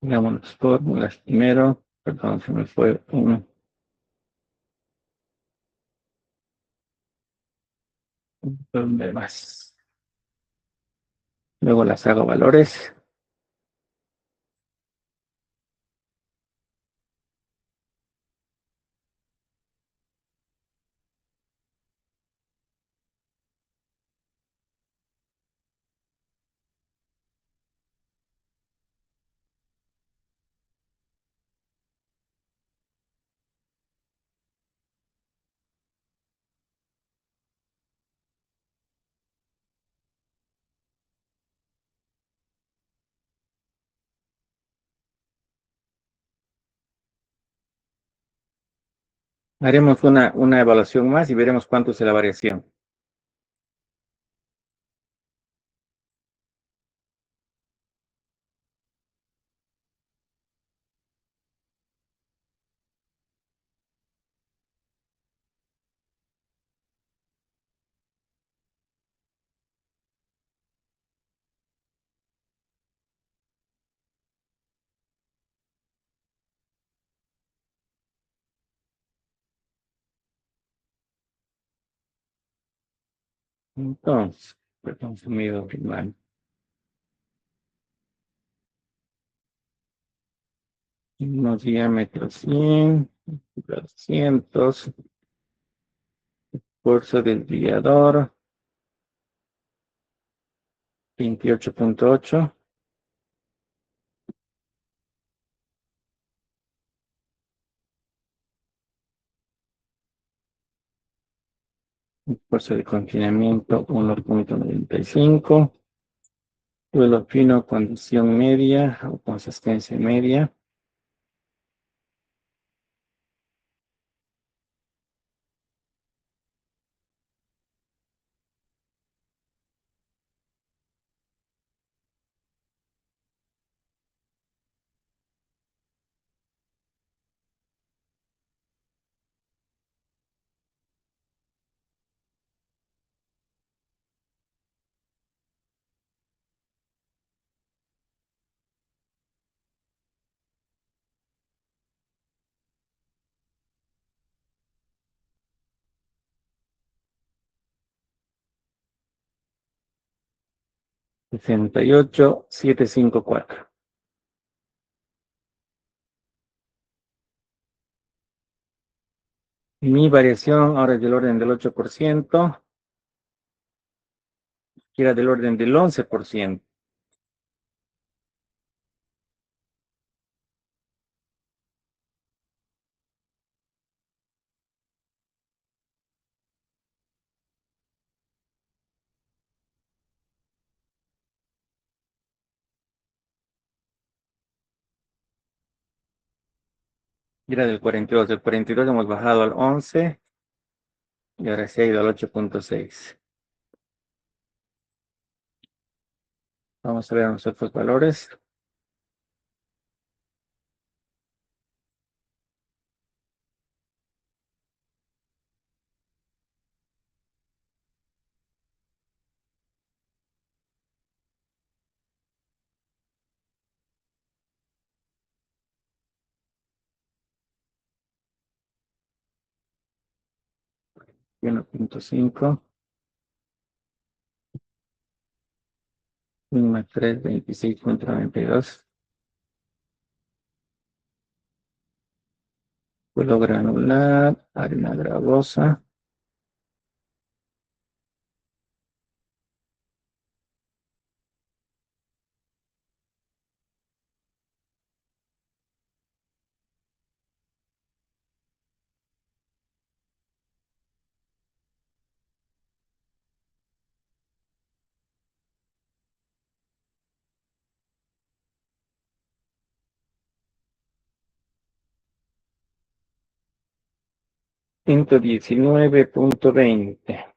Veamos las fórmulas primero. Perdón, se me fue un de más. Luego las hago valores. Haremos una evaluación más y veremos cuánto es la variación. Entonces, fue consumido primario. Unos diámetros 100, 200, esfuerzo del guiador, 28.8. Esfuerzo de confinamiento 1.95. Suelo fino, condición media o consistencia media. Sesenta y ocho, 754. Mi variación ahora es del orden del 8%, que era del orden del 11%. Y era del 42. Del 42 hemos bajado al 11 y ahora se ha ido al 8.6. Vamos a ver los otros valores. Y 1.5. Mínima 3, 26.92. Suelo granular, arena gravosa. Ciento 119.20.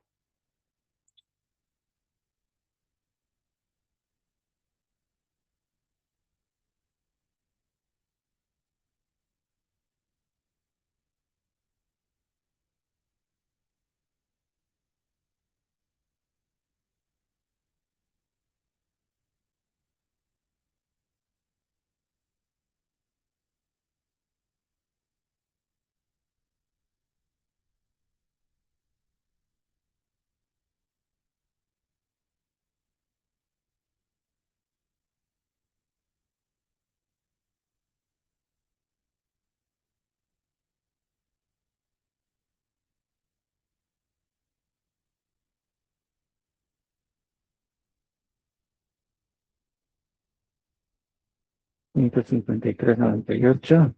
Ciento 153.98.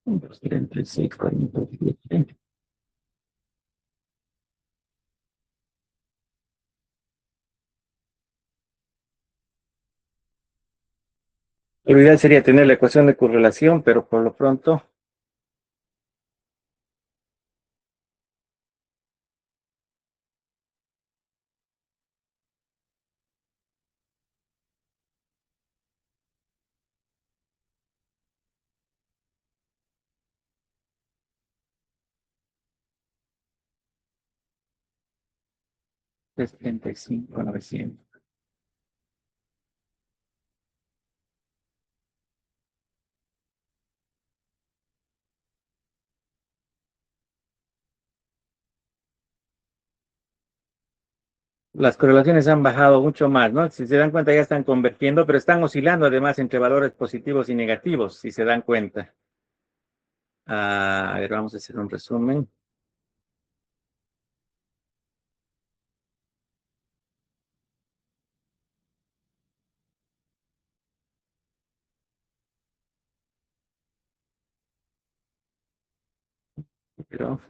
36.47. Lo ideal sería tener la ecuación de correlación, pero por lo pronto es 35.900. las correlaciones han bajado mucho más, ¿no? Si se dan cuenta ya están convergiendo, pero están oscilando además entre valores positivos y negativos, si se dan cuenta. A ver, vamos a hacer un resumen. Pero,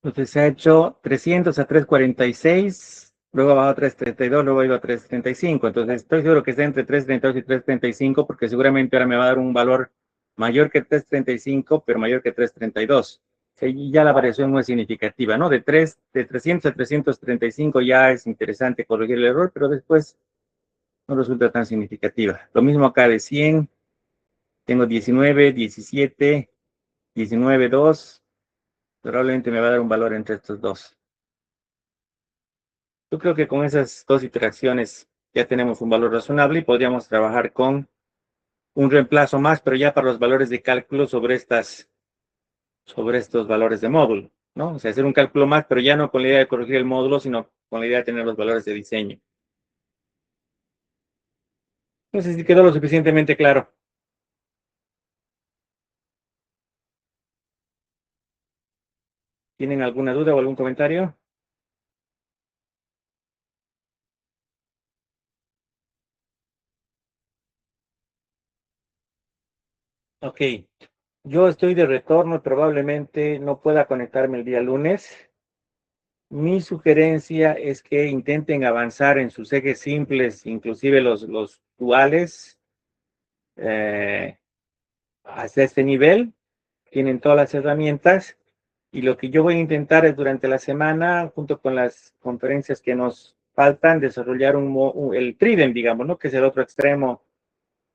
entonces se ha hecho 300 a 346, luego ha bajado a 332, luego ha ido a 335. Entonces estoy seguro que está entre 332 y 335 porque seguramente ahora me va a dar un valor mayor que 335, pero mayor que 332. Y ya la variación no es significativa, ¿no? De 300 a 335 ya es interesante corregir el error, pero después no resulta tan significativa. Lo mismo acá de 100, tengo 19, 17, 19, 2. Probablemente me va a dar un valor entre estos dos. Yo creo que con esas dos iteraciones ya tenemos un valor razonable y podríamos trabajar con un reemplazo más, pero ya para los valores de cálculo sobre estos valores de módulo, ¿no? O sea, hacer un cálculo más, pero ya no con la idea de corregir el módulo, sino con la idea de tener los valores de diseño. No sé si quedó lo suficientemente claro. ¿Tienen alguna duda o algún comentario? Ok. Yo estoy de retorno, probablemente no pueda conectarme el día lunes. Mi sugerencia es que intenten avanzar en sus ejes simples, inclusive los duales, hasta este nivel. Tienen todas las herramientas y lo que yo voy a intentar es durante la semana, junto con las conferencias que nos faltan, desarrollar el trident, digamos, ¿no? Que es el otro extremo.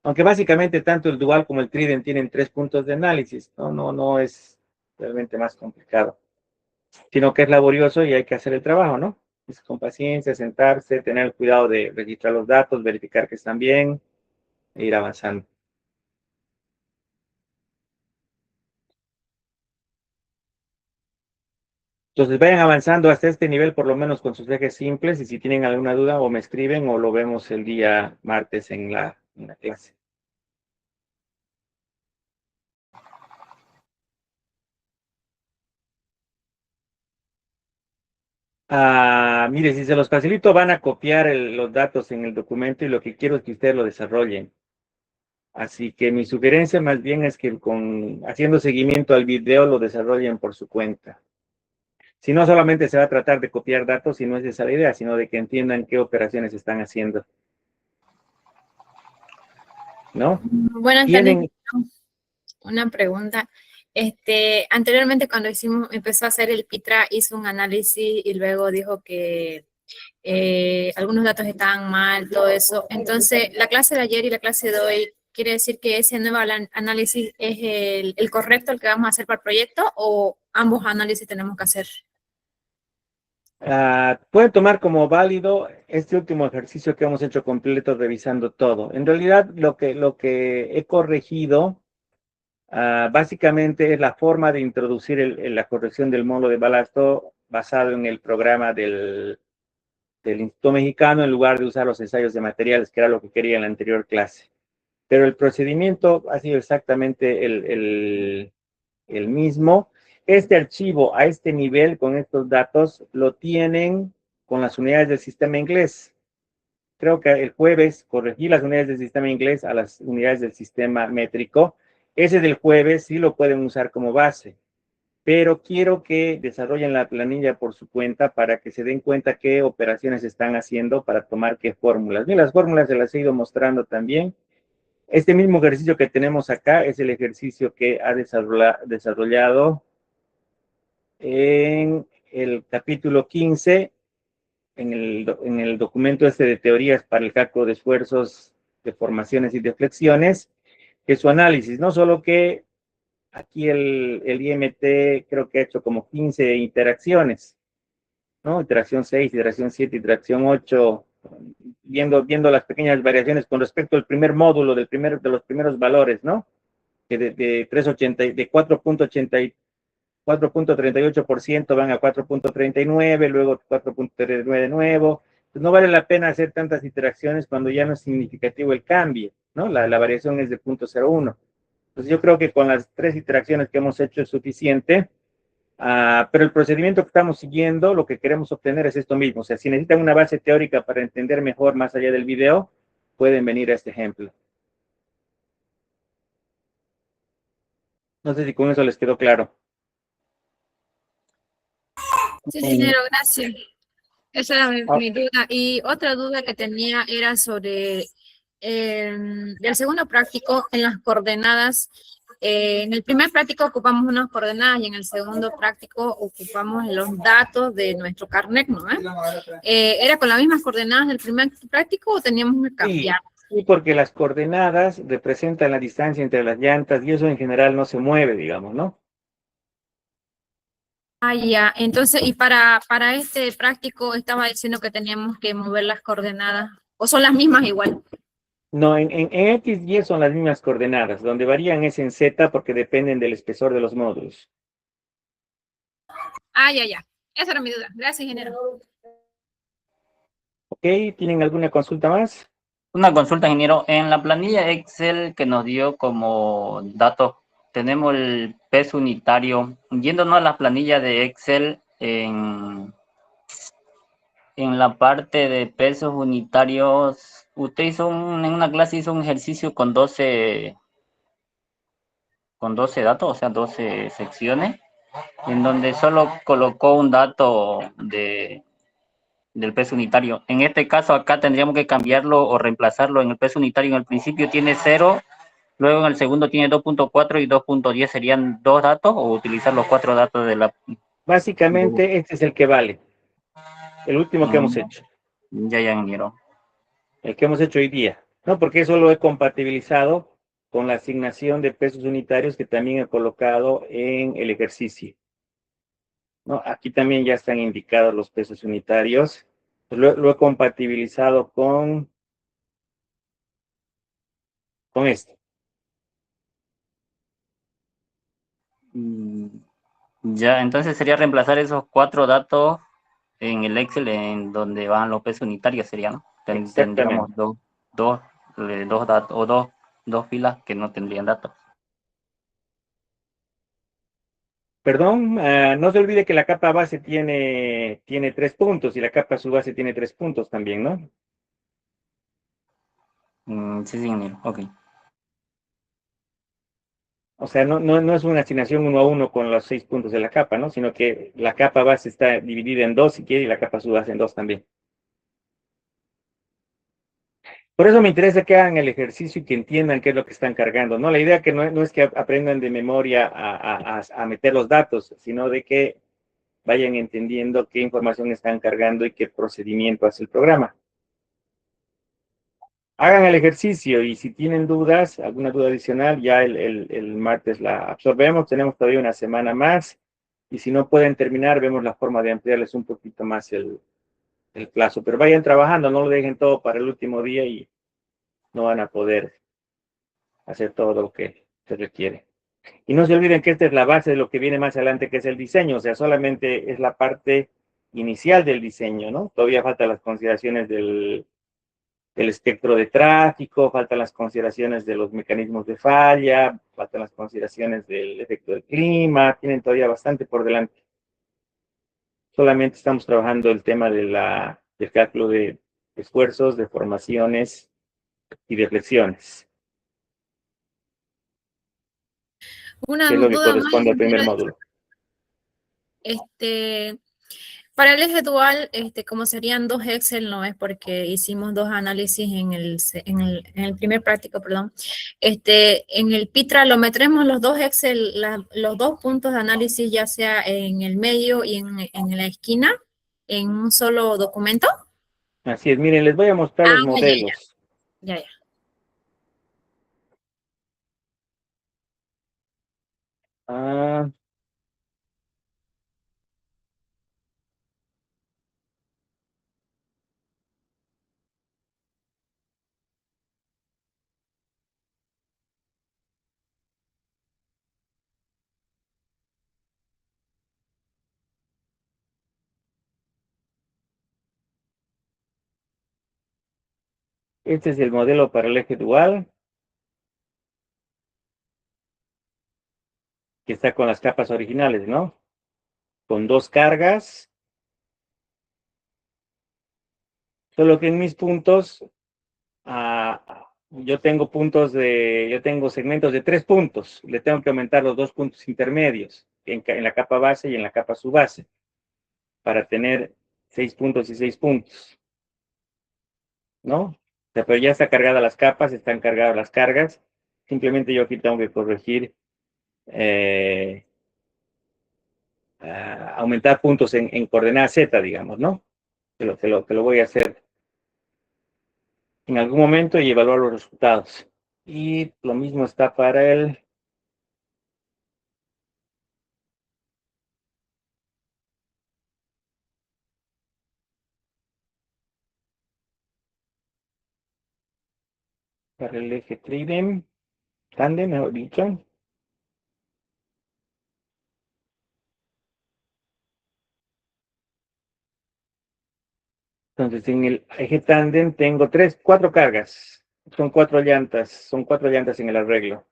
Aunque básicamente tanto el dual como el trident tienen 3 puntos de análisis, ¿no? No es realmente más complicado, sino que es laborioso y hay que hacer el trabajo, ¿no? Es con paciencia, sentarse, tener el cuidado de registrar los datos, verificar que están bien e ir avanzando. Entonces vayan avanzando hasta este nivel, por lo menos con sus ejes simples, y si tienen alguna duda o me escriben o lo vemos el día martes en la clase. Mire, si se los facilito, van a copiar los datos en el documento y lo que quiero es que ustedes lo desarrollen. Así que mi sugerencia más bien es que haciendo seguimiento al video lo desarrollen por su cuenta. Si no solamente se va a tratar de copiar datos, y no es esa la idea, sino de que entiendan qué operaciones están haciendo, ¿no? Buenas tardes. Tienen, Una pregunta. Anteriormente cuando empezó a hacer el PITRA, hizo un análisis y luego dijo que algunos datos estaban mal, todo eso. Entonces, la clase de ayer y la clase de hoy, ¿quiere decir que ese nuevo análisis es el correcto, el que vamos a hacer para el proyecto, o ambos análisis tenemos que hacer? pueden tomar como válido este último ejercicio que hemos hecho completo revisando todo. En realidad, lo que he corregido básicamente es la forma de introducir la corrección del módulo de balasto basado en el programa del Instituto Mexicano, en lugar de usar los ensayos de materiales, que era lo que quería en la anterior clase. Pero el procedimiento ha sido exactamente el mismo. Este archivo a este nivel, con estos datos, lo tienen con las unidades del sistema inglés. Creo que el jueves corregí las unidades del sistema inglés a las unidades del sistema métrico. Ese del jueves sí lo pueden usar como base, pero quiero que desarrollen la planilla por su cuenta para que se den cuenta qué operaciones están haciendo para tomar qué fórmulas. Bien, las fórmulas se las he ido mostrando también. Este mismo ejercicio que tenemos acá es el ejercicio que ha desarrollado en el capítulo 15, en el documento este de teorías para el cálculo de esfuerzos, deformaciones y deflexiones, que es su análisis, no solo que aquí el IMT creo que ha hecho como 15 interacciones, ¿no? Interacción 6, interacción 7, interacción 8, viendo las pequeñas variaciones con respecto al primer módulo de los primeros valores, ¿no? Que de 380, de 4.38% van a 4.39, luego 4.39 de nuevo. Pues no vale la pena hacer tantas interacciones cuando ya no es significativo el cambio, ¿no? La variación es de 0.01. Entonces yo creo que con las 3 interacciones que hemos hecho es suficiente, pero el procedimiento que estamos siguiendo, lo que queremos obtener es esto mismo. O sea, si necesitan una base teórica para entender mejor más allá del video, pueden venir a este ejemplo. No sé si con eso les quedó claro. Sí, ingeniero, gracias. Esa era mi duda. Y otra duda que tenía era sobre el segundo práctico en las coordenadas. En el primer práctico ocupamos unas coordenadas y en el segundo práctico ocupamos los datos de nuestro carnet, ¿no? ¿Era con las mismas coordenadas del primer práctico o teníamos que cambiar? Sí, porque las coordenadas representan la distancia entre las llantas y eso en general no se mueve, digamos, ¿no? Ah, ya. Entonces, y para este práctico estaba diciendo que teníamos que mover las coordenadas, ¿o son las mismas igual? No, en X y Y son las mismas coordenadas, donde varían es en Z porque dependen del espesor de los módulos. Ah, ya, ya. Esa era mi duda. Gracias, ingeniero. Ok, ¿tienen alguna consulta más? Una consulta, ingeniero. En la planilla Excel que nos dio como datos, tenemos el peso unitario. Yéndonos a la planilla de Excel, en la parte de pesos unitarios, usted en una clase hizo un ejercicio con 12 datos, o sea, 12 secciones, en donde solo colocó un dato del peso unitario. En este caso acá tendríamos que cambiarlo o reemplazarlo. En el peso unitario en el principio tiene 0, luego en el segundo tiene 2.4 y 2.10. ¿Serían 2 datos o utilizar los 4 datos de la... Básicamente, este es el que vale. El último que hemos hecho. Ya, ingeniero. El que hemos hecho hoy día. No, porque eso lo he compatibilizado con la asignación de pesos unitarios que también he colocado en el ejercicio. ¿No? Aquí también ya están indicados los pesos unitarios. Pues lo he compatibilizado con esto. Ya, entonces sería reemplazar esos 4 datos en el Excel en donde van los pesos unitarios, sería, ¿no? Tendríamos dos datos o dos filas que no tendrían datos. Perdón, no se olvide que la capa base tiene 3 puntos y la capa subbase tiene 3 puntos también, ¿no? Sí, ingeniero, ok. O sea, no es una asignación 1 a 1 con los 6 puntos de la capa, ¿no? Sino que la capa base está dividida en 2 si quiere y la capa subbase en 2 también. Por eso me interesa que hagan el ejercicio y que entiendan qué es lo que están cargando, ¿no? La idea que no es que aprendan de memoria a meter los datos, sino de que vayan entendiendo qué información están cargando y qué procedimiento hace el programa. Hagan el ejercicio y si tienen dudas, alguna duda adicional, ya el martes la absorbemos. Tenemos todavía una semana más y si no pueden terminar, vemos la forma de ampliarles un poquito más el plazo. Pero vayan trabajando, no lo dejen todo para el último día y no van a poder hacer todo lo que se requiere. Y no se olviden que esta es la base de lo que viene más adelante, que es el diseño. O sea, solamente es la parte inicial del diseño, ¿no? Todavía faltan las consideraciones del espectro de tráfico, faltan las consideraciones de los mecanismos de falla, faltan las consideraciones del efecto del clima, tienen todavía bastante por delante. solamente estamos trabajando el tema del cálculo de esfuerzos, deformaciones y deflexiones, Una que es lo que duda más, corresponde al primer módulo. Para el eje dual, como serían dos Excel, no es porque hicimos dos análisis en el primer práctico, perdón. En el PITRA lo metremos los dos Excel, los dos puntos de análisis, ya sea en el medio y en la esquina, en un solo documento. Así es, miren, les voy a mostrar los modelos. Ya. Ah, este es el modelo para el eje dual, que está con las capas originales, ¿no? Con dos cargas, solo que en mis puntos, yo tengo segmentos de 3 puntos, le tengo que aumentar los 2 puntos intermedios, en la capa base y en la capa subbase, para tener 6 puntos y 6 puntos, ¿no? O sea, pero ya está cargada las capas, están cargadas las cargas, simplemente yo aquí tengo que corregir, aumentar puntos en coordenada Z, digamos, ¿no? Que lo voy a hacer en algún momento y evaluar los resultados. Y lo mismo está para el eje tándem, mejor dicho. Entonces, en el eje tándem tengo cuatro cargas. Son cuatro llantas en el arreglo,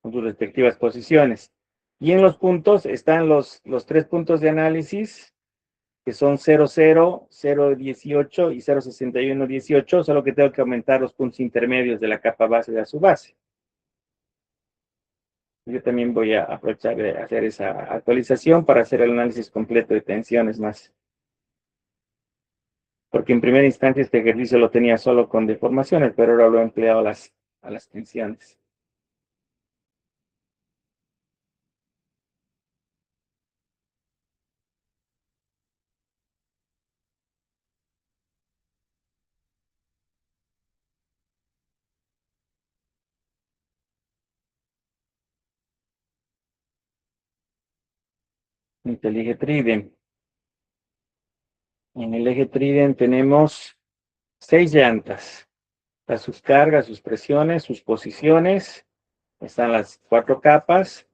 con sus respectivas posiciones. Y en los puntos están los 3 puntos de análisis, que son 0,0, 0,18 y 0,6118, solo que tengo que aumentar los puntos intermedios de la capa base de la subbase. Yo también voy a aprovechar de hacer esa actualización para hacer el análisis completo de tensiones más. Porque en primera instancia este ejercicio lo tenía solo con deformaciones, pero ahora lo he empleado a las tensiones. En el eje trident. En el eje trident tenemos 6 llantas. Sus cargas, sus presiones, sus posiciones. Están las 4 capas.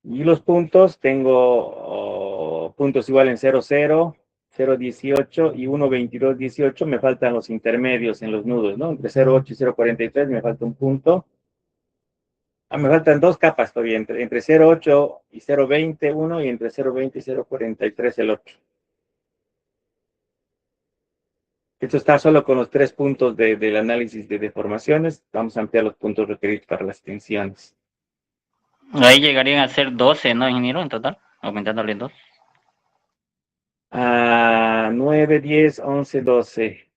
Y los puntos, tengo puntos igual en 0,0, 0,18 y 1,2218. Me faltan los intermedios en los nudos, ¿no? Entre 0,8 y 0,43 me falta un punto. Me faltan 2 capas todavía, entre 0,8 y 0,20 uno y entre 0,20 y 0,43 el otro. Esto está solo con los 3 puntos del análisis de deformaciones. Vamos a ampliar los puntos requeridos para las tensiones. Ahí llegarían a ser 12, ¿no, ingeniero, en total? Aumentándole 2. 9, 10, 11, 12.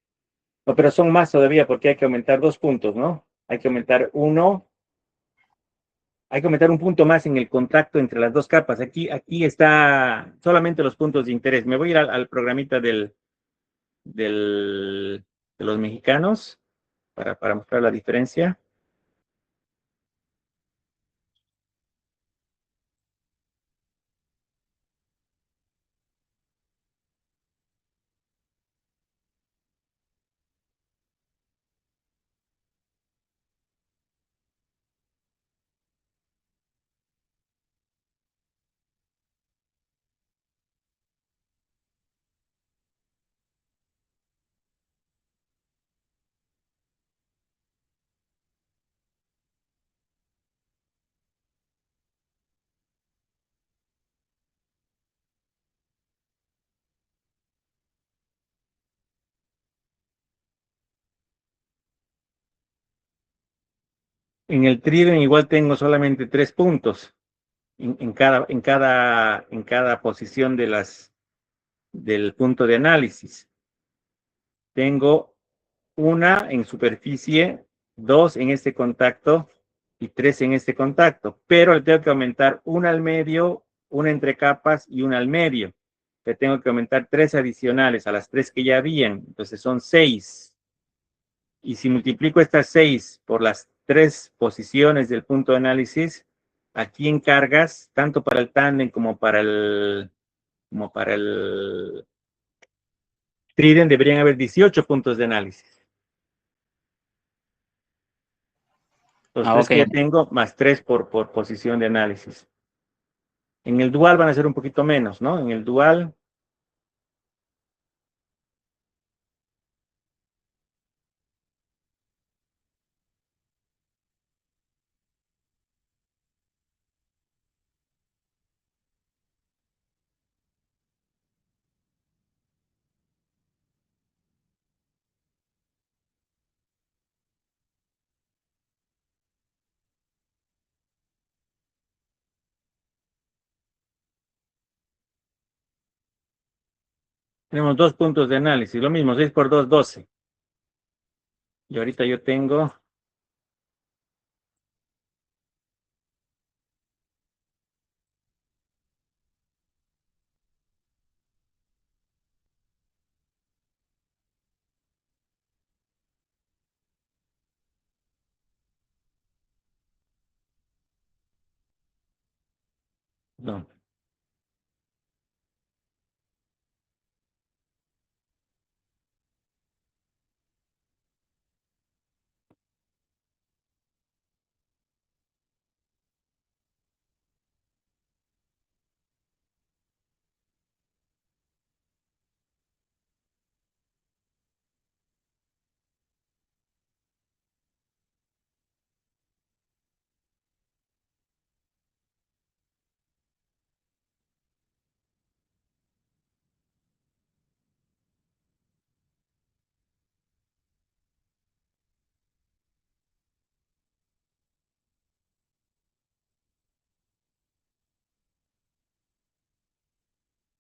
No, pero son más todavía porque hay que aumentar 2 puntos, ¿no? Hay que aumentar un punto más en el contacto entre las 2 capas. Aquí está solamente los puntos de interés. Me voy a ir al programita de los mexicanos para mostrar la diferencia. En el trident igual tengo solamente 3 puntos en cada posición del punto de análisis. Tengo una en superficie, 2 en este contacto y 3 en este contacto, pero le tengo que aumentar una al medio, una entre capas y una al medio. Le tengo que aumentar 3 adicionales a las 3 que ya habían, entonces son 6. Y si multiplico estas 6 por las 3 posiciones del punto de análisis, aquí en cargas, tanto para el tándem como para el trident, deberían haber 18 puntos de análisis. Los 3 Ok. que ya tengo, más 3 por posición de análisis. En el dual van a ser un poquito menos, ¿no? En el dual, tenemos 2 puntos de análisis. Lo mismo, 6 por 2, 12. Y ahorita yo tengo... No.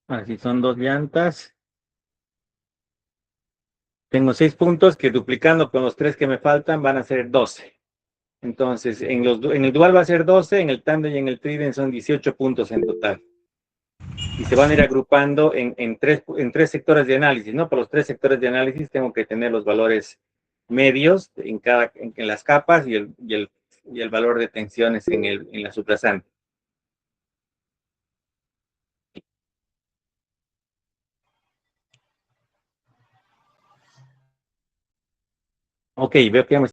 Así son 2 llantas. Tengo 6 puntos que duplicando con los 3 que me faltan van a ser 12. Entonces, en el dual va a ser 12, en el tándem y en el trident son 18 puntos en total. Y se van a ir agrupando en tres sectores de análisis, ¿no? Por los 3 sectores de análisis tengo que tener los valores medios en las capas y el valor de tensiones en la suprasante. Ok, veo que ya me